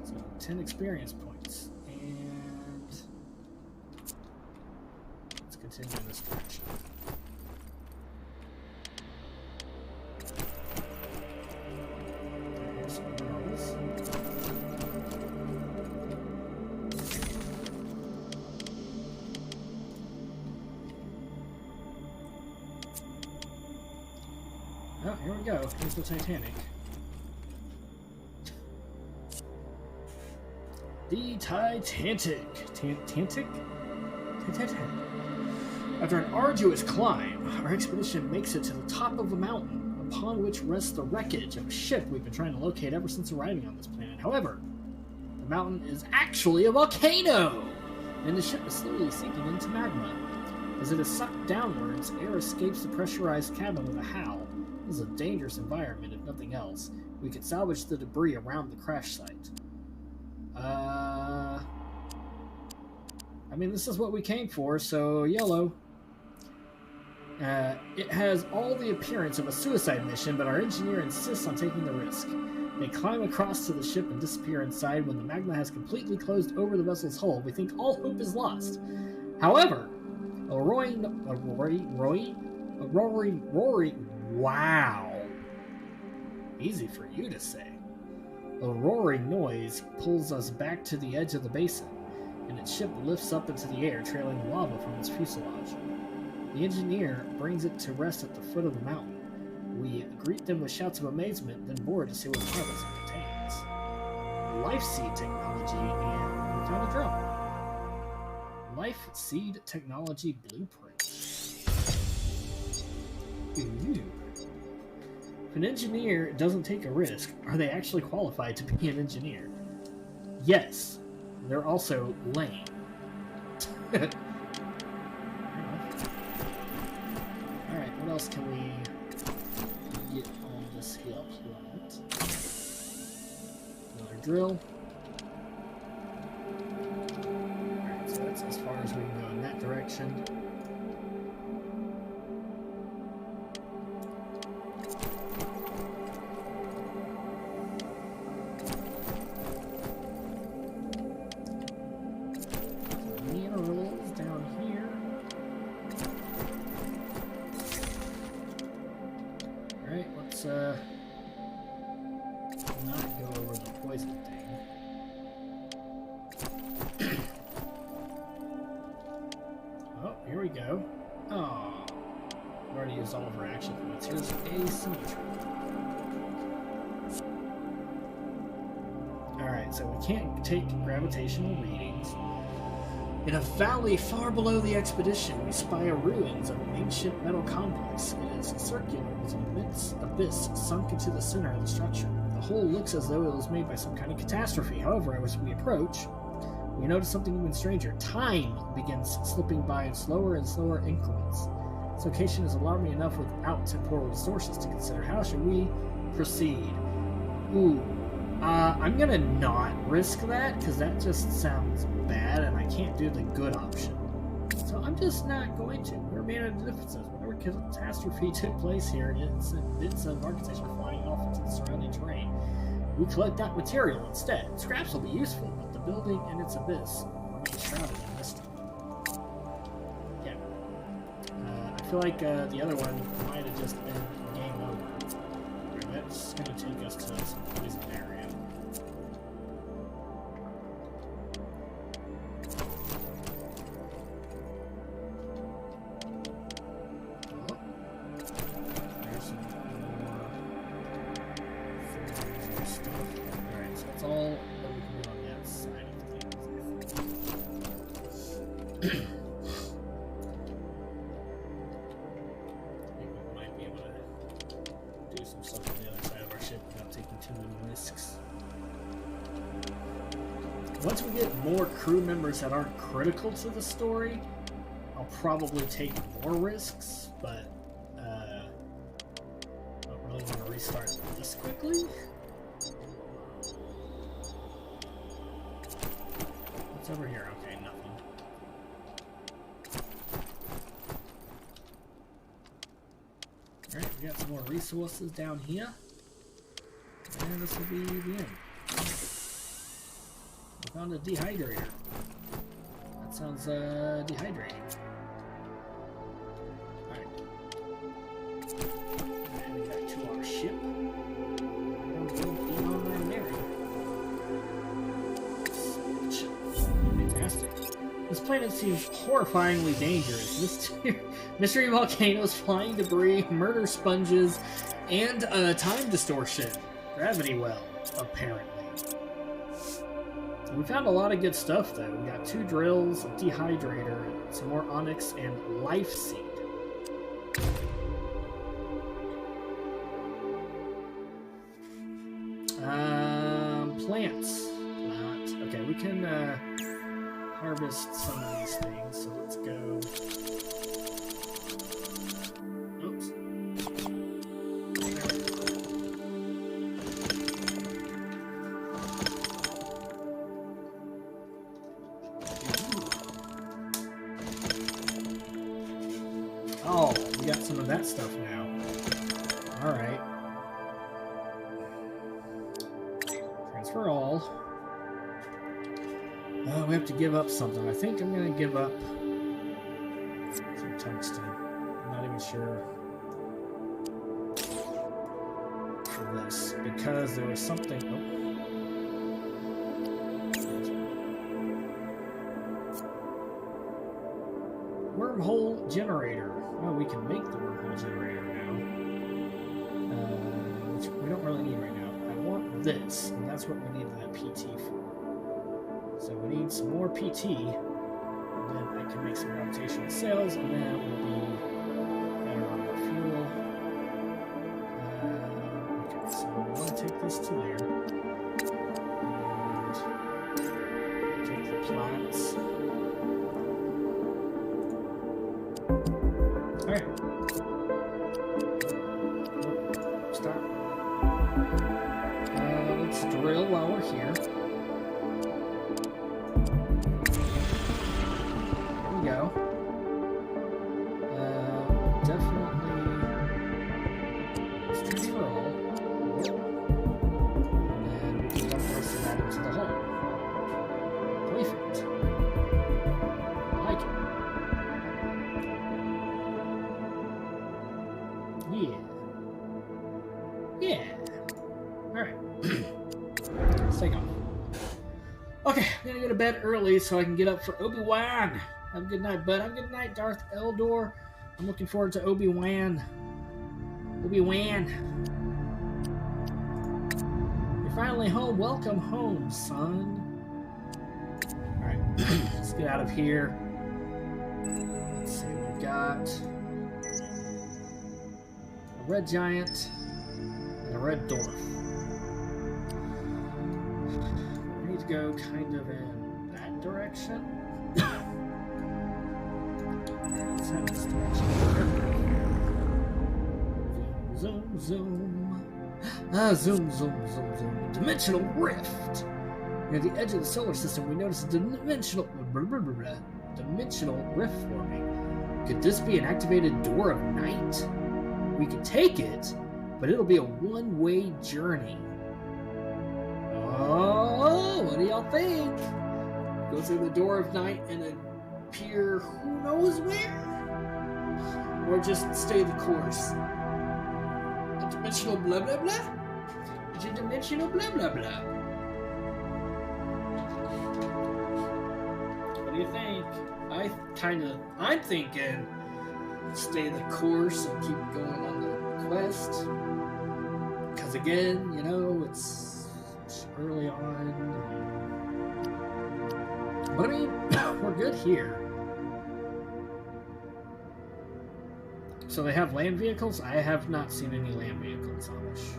So 10 experience points, and let's continue in this direction. There's some minerals. Oh, here we go. Here's the Titanic. The Titanic. Titanic? After an arduous climb, our expedition makes it to the top of a mountain, upon which rests the wreckage of a ship we've been trying to locate ever since arriving on this planet. However, the mountain is actually a volcano, and the ship is slowly sinking into magma. As it is sucked downwards, air escapes the pressurized cabin with a howl. This is a dangerous environment, if nothing else. We could salvage the debris around the crash site. I mean, this is what we came for, so yellow. It has all the appearance of a suicide mission, but our engineer insists on taking the risk. They climb across to the ship and disappear inside. When the magma has completely closed over the vessel's hull, we think all hope is lost. However, wow. Easy for you to say. A roaring noise pulls us back to the edge of the basin, and its ship lifts up into the air, trailing lava from its fuselage. The engineer brings it to rest at the foot of the mountain. We greet them with shouts of amazement, then board to see what cargoes it contains. Life Seed Technology, and we found a drum. Life Seed Technology Blueprint. Ooh. If an engineer doesn't take a risk, are they actually qualified to be an engineer? Yes. They're also lame. Alright, what else can we get on this hill planet? Another drill. Alright, so that's as far as we can go in that direction. Not go over the poison thing. Oh, here we go. Oh, we've already used all of our action points. Here's asymmetry. Alright, so we can't take gravitational readings. In a valley far below the expedition, we spy a ruins of an ancient metal complex. It is circular with an immense abyss sunk into the center of the structure. The whole looks as though it was made by some kind of catastrophe. However, as we approach, we notice something even stranger. Time begins slipping by in slower and slower increments. This location is alarming enough without temporal distortions to consider. How should we proceed? Ooh. I'm gonna not risk that, because that just sounds bad, and I can't do the good option. So I'm just not going to. We're made of differences. Whatever catastrophe took place here, it's bits of architecture flying off into the surrounding terrain. We collect that material instead. Scraps will be useful, but the building and its abyss remain shrouded in mystery. Yeah. I feel like the other one might have just been game over. That's going to take us to some poison area. All that we can do on that side of things, I think. I think we might be able to do some stuff on the other side of our ship without taking too many risks. Once we get more crew members that aren't critical to the story, I'll probably take more risks, but I don't really want to restart this quickly. What's over here? Okay, nothing. Alright, we got some more resources down here. And this will be the end. We found a dehydrator. That sounds dehydrating. Alright. And back to our ship. And we'll be on our merry. Fantastic. This planet seems horrifyingly dangerous. Mystery volcanoes, flying debris, murder sponges, and time distortion. Gravity well, apparently. We found a lot of good stuff, though. We got 2 drills, a dehydrator, some more onyx, and life seed. Plants. Okay, we can harvest some of these things, so let's go. Oops. Oh, we got some of that stuff now. Alright. Transfer all. Oh, we have to give up something. I think I'm going to give up some tungsten. I'm not even sure for this, because there was something... Oh. Wormhole generator. Oh, we can make the wormhole generator now. Which we don't really need right now. I want this, and that's what we need that PT for. So we need some more PT, and then I can make some gravitational cells, and then we'll be better on our fuel. Okay, so we want to take this to there, and take the plots. Alright. Stop. Let's drill while we're here. Go. Definitely. Let's transfer all. And then we can dump the rest of that into the hole. Perfect. I like it. Yeah. Yeah. Alright. Let's take off. Okay, I'm gonna go to bed early so I can get up for Obi-Wan. Have a good night, bud. Have a good night, Darth Eldor. I'm looking forward to Obi-Wan. Obi-Wan. You're finally home. Welcome home, son. Alright, let's get out of here. Let's see, we've got a red giant and a red dwarf. We need to go kind of in that direction. Zoom, zoom. Ah, zoom, zoom, zoom, zoom. Dimensional rift. Near the edge of the solar system, we notice a dimensional rift forming. Could this be an activated door of night? We could take it, but it'll be a one-way journey. Oh, what do y'all think? Go through the door of night and appear who knows where? Or just stay the course? Dimensional blah blah blah? Dimensional blah blah blah. What do you think? I'm thinking stay the course and keep going on the quest. Because again, you know, it's early on. But I mean, we're good here. So they have land vehicles? I have not seen any land vehicles on this.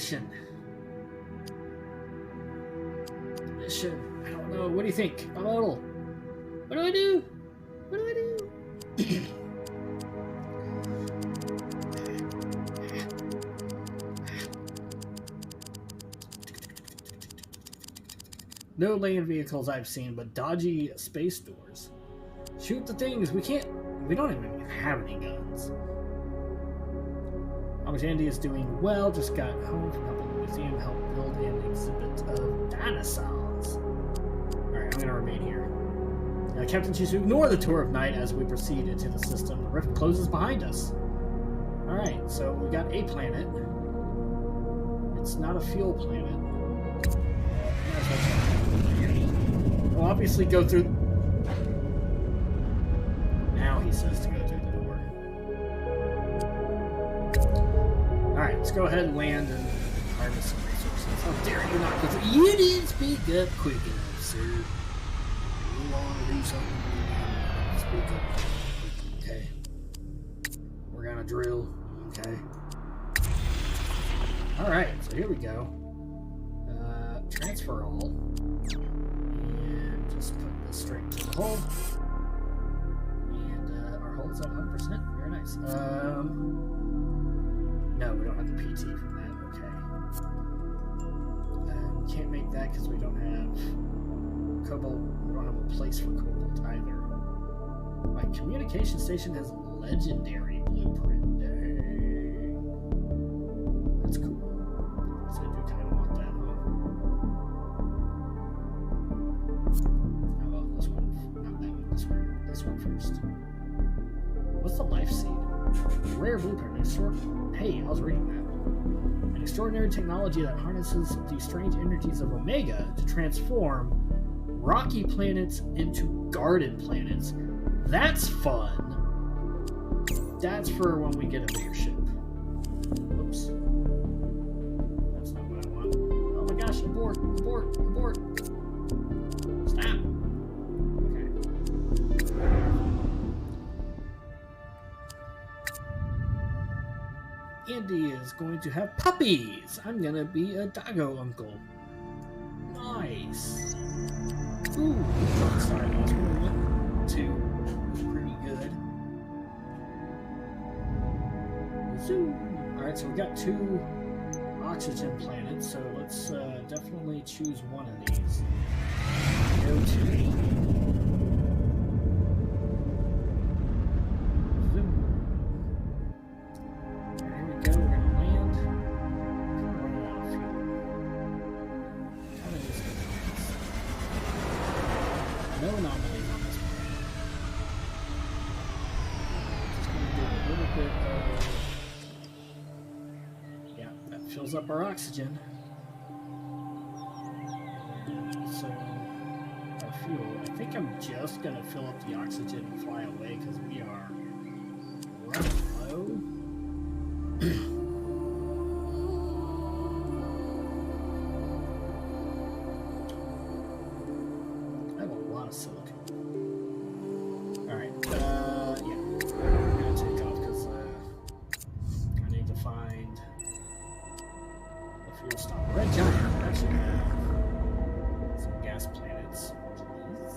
mission. Mission. I don't know. What do you think? I'm a little. What do I do? What do I do? No land vehicles I've seen, but dodgy space doors. Shoot the things. We don't even have any guns. Andy is doing well. Just got home from helping the museum help build an exhibit of dinosaurs. Alright, I'm gonna remain here. Captain chooses to ignore the tour of night as we proceed into the system. The rift closes behind us. Alright, so we got a planet. It's not a fuel planet. We'll obviously go through... Now he says to go through the door. Alright, let's go ahead and land and harvest some resources. How dare you not go through... You didn't speak up quick enough, sir. You want to do something? Speak up. Okay. We're gonna drill. Okay. Alright, so here we go. Transfer all. And just put this straight to the hull. And our hull's at 100%. Very nice. No, we don't have the PT from that. Okay. We can't make that because we don't have Cobalt. We don't have a place for Cobalt either. My communication station has legendary blueprint. Dang. That's cool. So I do kind of want that, huh? How about this one? Not that one. This one. This one first. What's the life seed? Rare blueprint. Hey, I was reading that. An extraordinary technology that harnesses the strange energies of Omega to transform rocky planets into garden planets. That's fun. That's for when we get a bigger ship. Oops. That's not what I want. Oh my gosh, abort, abort, abort. Stop. Okay. Andy is going to have puppies. I'm gonna be a doggo uncle. Nice. Ooh, sorry, that's where we went to. Pretty good. Zoom. Alright, so we got 2 oxygen planets, so let's definitely choose one of these. Go to. Zoom. Here we go, we're gonna land. Kind of running out of fuel. Kind of just no anomalies on this planet. Just gonna do a little bit of... Yeah, that fills up our oxygen. So, our fuel. I think I'm just gonna fill up the oxygen and fly away because we are running low. I have a lot of silicon. Alright, yeah. We're gonna take off because I need to find a fuel stop. Red Giant actually have some gas planets. Please.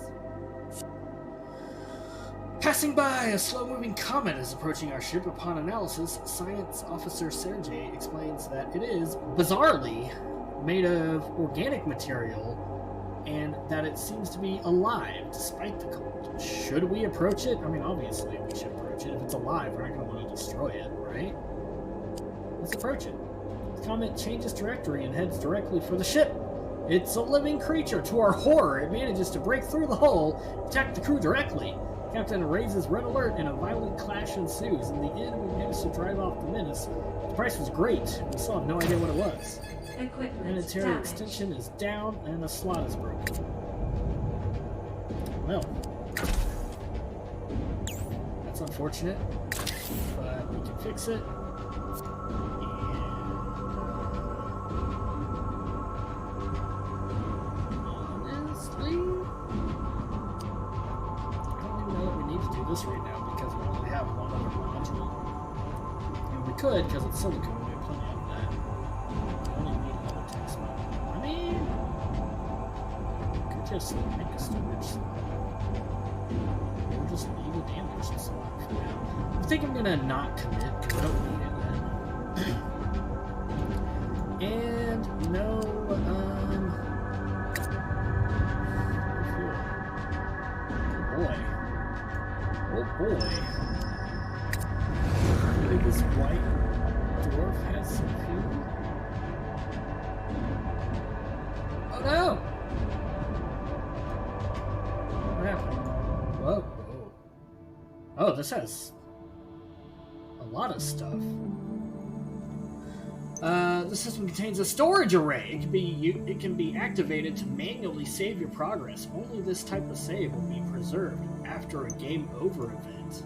Passing by, a slow-moving comet is approaching our ship. Upon analysis, Science Officer Sergei explains that it is, bizarrely, made of organic material and that it seems to be alive despite the cold. Should we approach it? I mean, obviously we should approach it. If it's alive, we're not going to want to destroy it, right? Let's approach it. The comet changes trajectory and heads directly for the ship. It's a living creature. To our horror, it manages to break through the hull, attack the crew directly. Captain raises red alert and a violent clash ensues. In the end, we managed to drive off the menace. The price was great. We still have no idea what it was. Equipment Planetary damaged. extension is down and a slot is broken. Well, that's unfortunate, but we can fix it. Honestly, I don't even know that we need to do this right now because we only have one other module. And we could because it's silicon. We have plenty of that. I don't just make a storage slot. We'll just leave a damage slot for now. I think I'm gonna not commit because I don't need it yet. And no, oh boy. Maybe this white dwarf has some fuel. Oh no! What happened? Whoa, whoa. Oh, this has a lot of stuff. The system contains a storage array. It can be activated to manually save your progress. Only this type of save will be preserved after a game over event.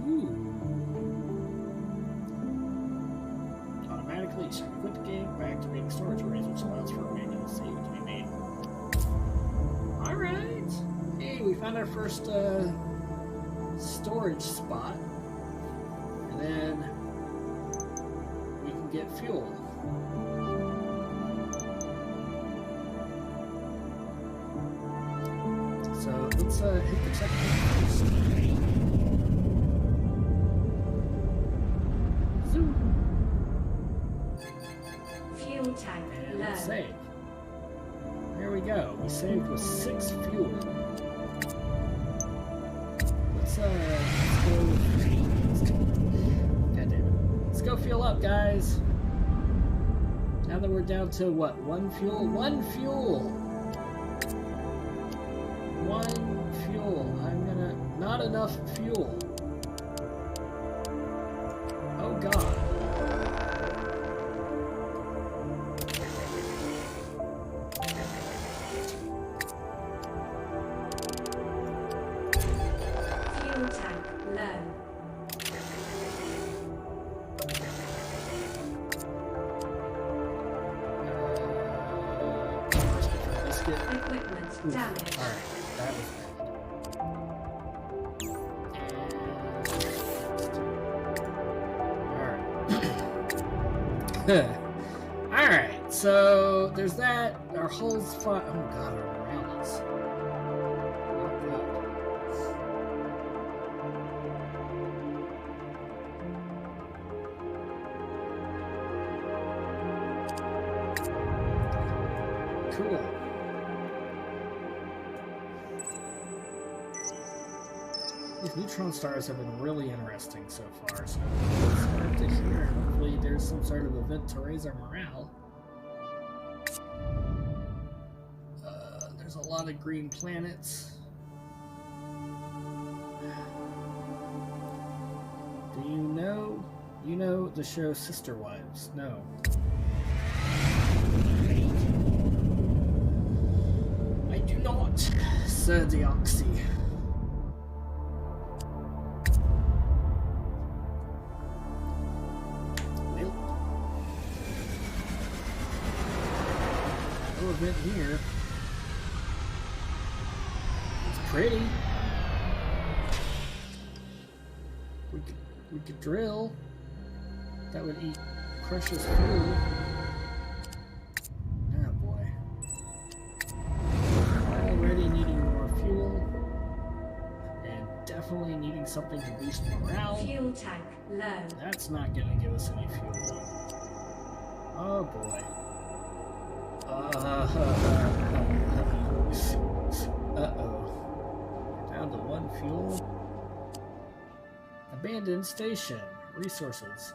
Ooh. Automatically, so quit the game by activating storage arrays, which allows for a manual save to be made. Alright. Hey, we found our first storage spot. And then we can get fuel. So let's hit the checkpoint first. Zoom. Fuel tank And low. let's save. There we go. We saved with 6 fuel. Let's go. God damn it. Let's go fuel up, guys. Now that we're down to what? 1 fuel? 1 fuel! 1 fuel. I'm gonna... Not enough fuel. Oh god. Fuel tank low. Biscuit. Equipment damaged. Alright, that was bad. Alright, so there's that. Our hull's fine. Oh god, our morale is not good. Cool. These neutron stars have been really interesting so far, so it's hard to hear. Hopefully there's some sort of event to raise our morale. There's a lot of green planets. Do you know? You know the show Sister Wives? No. I do not, Sir Deoxy. Event here. It's pretty. We could drill. That would eat precious fuel. Oh boy. Already needing more fuel. And definitely needing something to boost morale. Fuel tank low. That's not gonna give us any fuel. Oh boy. Uh-oh. We're down to 1 fuel. Abandoned station. Resources.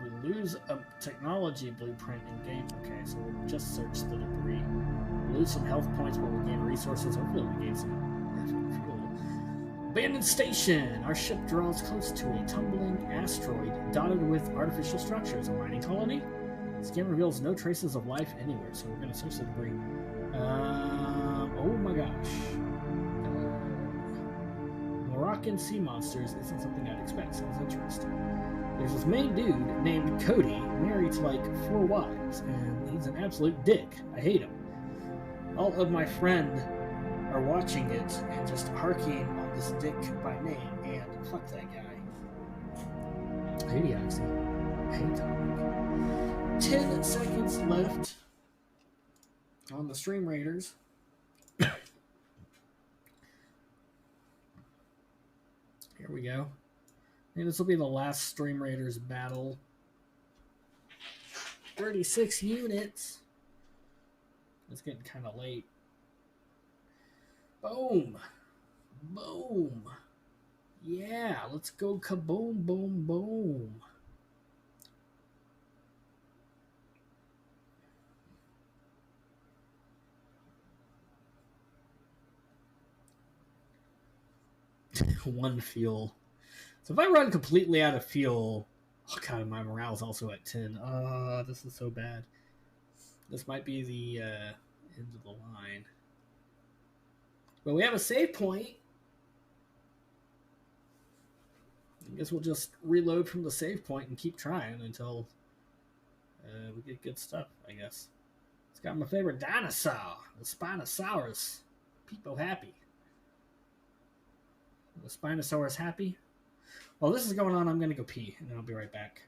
We lose a technology blueprint in game. Okay, so we'll just search the debris. We lose some health points, but we'll gain resources. Hopefully we gain some fuel. Abandoned station. Our ship draws close to a tumbling asteroid dotted with artificial structures. A mining colony? Scan reveals no traces of life anywhere, so we're going to search the debris. Oh my gosh. Moroccan sea monsters isn't something I'd expect. Sounds interesting. There's this main dude named Cody, married to like 4 wives, and he's an absolute dick. I hate him. All of my friends are watching it and just harking on this dick by name, and fuck that guy. Hey, Deoxy. Hey, Tom. 10 seconds left. on the Stream Raiders. Here we go. And this will be the last Stream Raiders battle. 36 units. It's getting kind of late. Boom. Boom. Yeah, let's go kaboom, boom, boom. One fuel. So if I run completely out of fuel, oh god, my morale's also at 10. This is so bad. This might be the end of the line. But we have a save point. I guess we'll just reload from the save point and keep trying until we get good stuff, I guess. It's got my favorite dinosaur, the Spinosaurus. People happy. The Spinosaurus happy? While this is going on, I'm going to go pee, and then I'll be right back.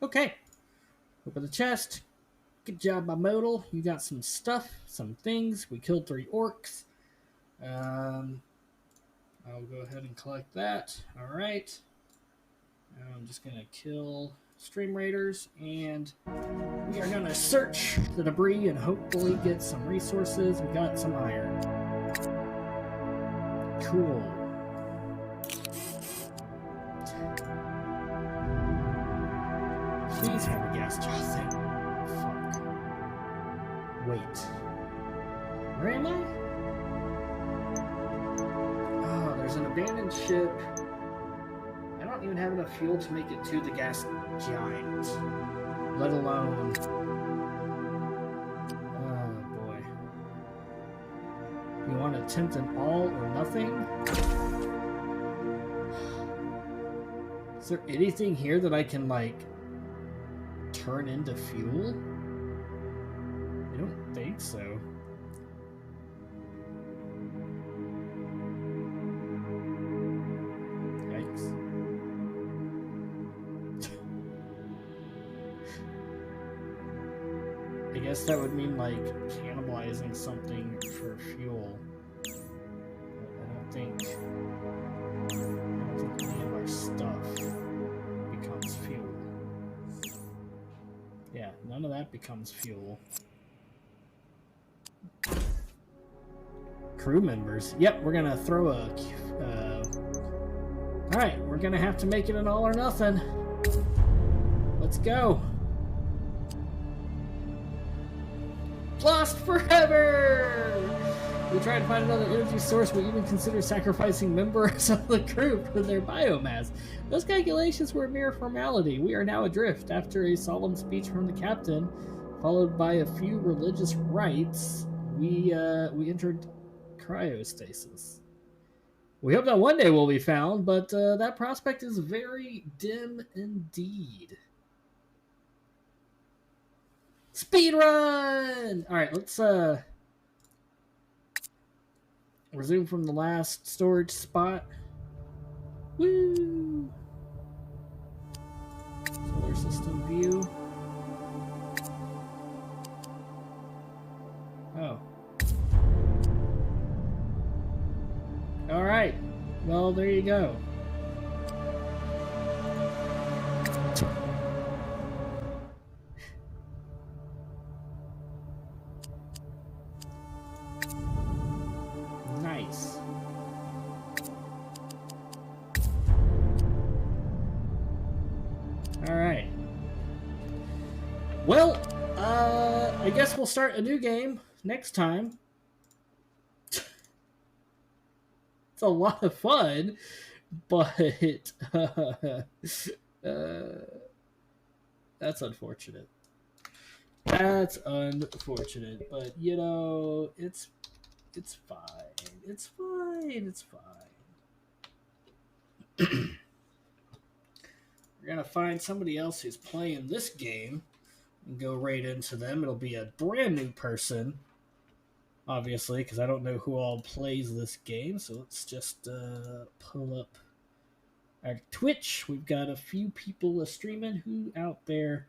Okay. Open the chest. Good job by Modal. You got some stuff, some things. We killed 3 orcs. I'll go ahead and collect that. Alright. I'm just going to kill Stream Raiders. And we are going to search the debris and hopefully get some resources. We got some iron. Cool. Please have a gas jaw thing. Fuck. Wait. Where am I? Oh, there's an abandoned ship. I don't even have enough fuel to make it to the gas giant. Let alone... Oh, boy. You want to attempt an all or nothing? Is there anything here that I can, like... turn into fuel? I don't think so. Yikes. I guess that would mean like cannibalizing something for fuel. But I don't think any of our stuff becomes fuel. Yeah, none of that becomes fuel. Crew members. Yep, we're gonna throw a... Alright, we're gonna have to make it an all or nothing. Let's go. Lost forever! We tried to find another energy source. We even considered sacrificing members of the crew for their biomass. Those calculations were a mere formality. We are now adrift. After a solemn speech from the captain, followed by a few religious rites, we entered cryostasis. We hope that one day we'll be found, but that prospect is very dim indeed. Speed run! Alright, let's resume from the last storage spot. Woo! Solar system view. Oh. Alright. Well, there you go. All right. Well, I guess we'll start a new game next time. It's a lot of fun, but that's unfortunate. That's unfortunate, but you know, it's fine. It's fine. It's fine. We're gonna find somebody else who's playing this game and go right into them. It'll be a brand new person, obviously, because I don't know who all plays this game. So let's just pull up our Twitch. We've got a few people streaming who out there.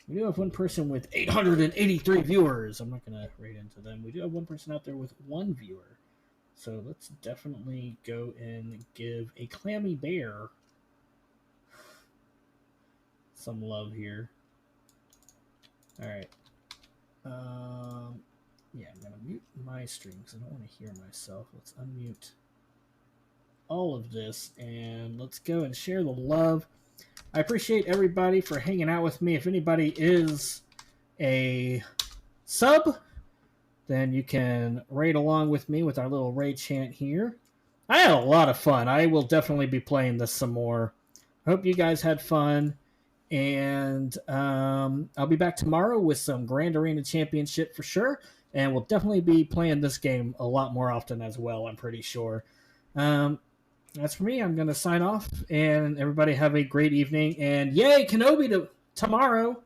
We do have one person with 883 viewers. I'm not going to rate into them. We do have one person out there with 1 viewer. So let's definitely go and give a Clammy Bear some love here. All right. Yeah, I'm going to mute my stream because I don't want to hear myself. Let's unmute all of this and let's go and share the love. I appreciate everybody for hanging out with me. If anybody is a sub, then you can raid along with me with our little raid chant here. I had a lot of fun. I will definitely be playing this some more. I hope you guys had fun. And I'll be back tomorrow with some Grand Arena Championship for sure. And we'll definitely be playing this game a lot more often as well, I'm pretty sure. That's for me. I'm going to sign off, and everybody have a great evening. And yay, Kenobi tomorrow.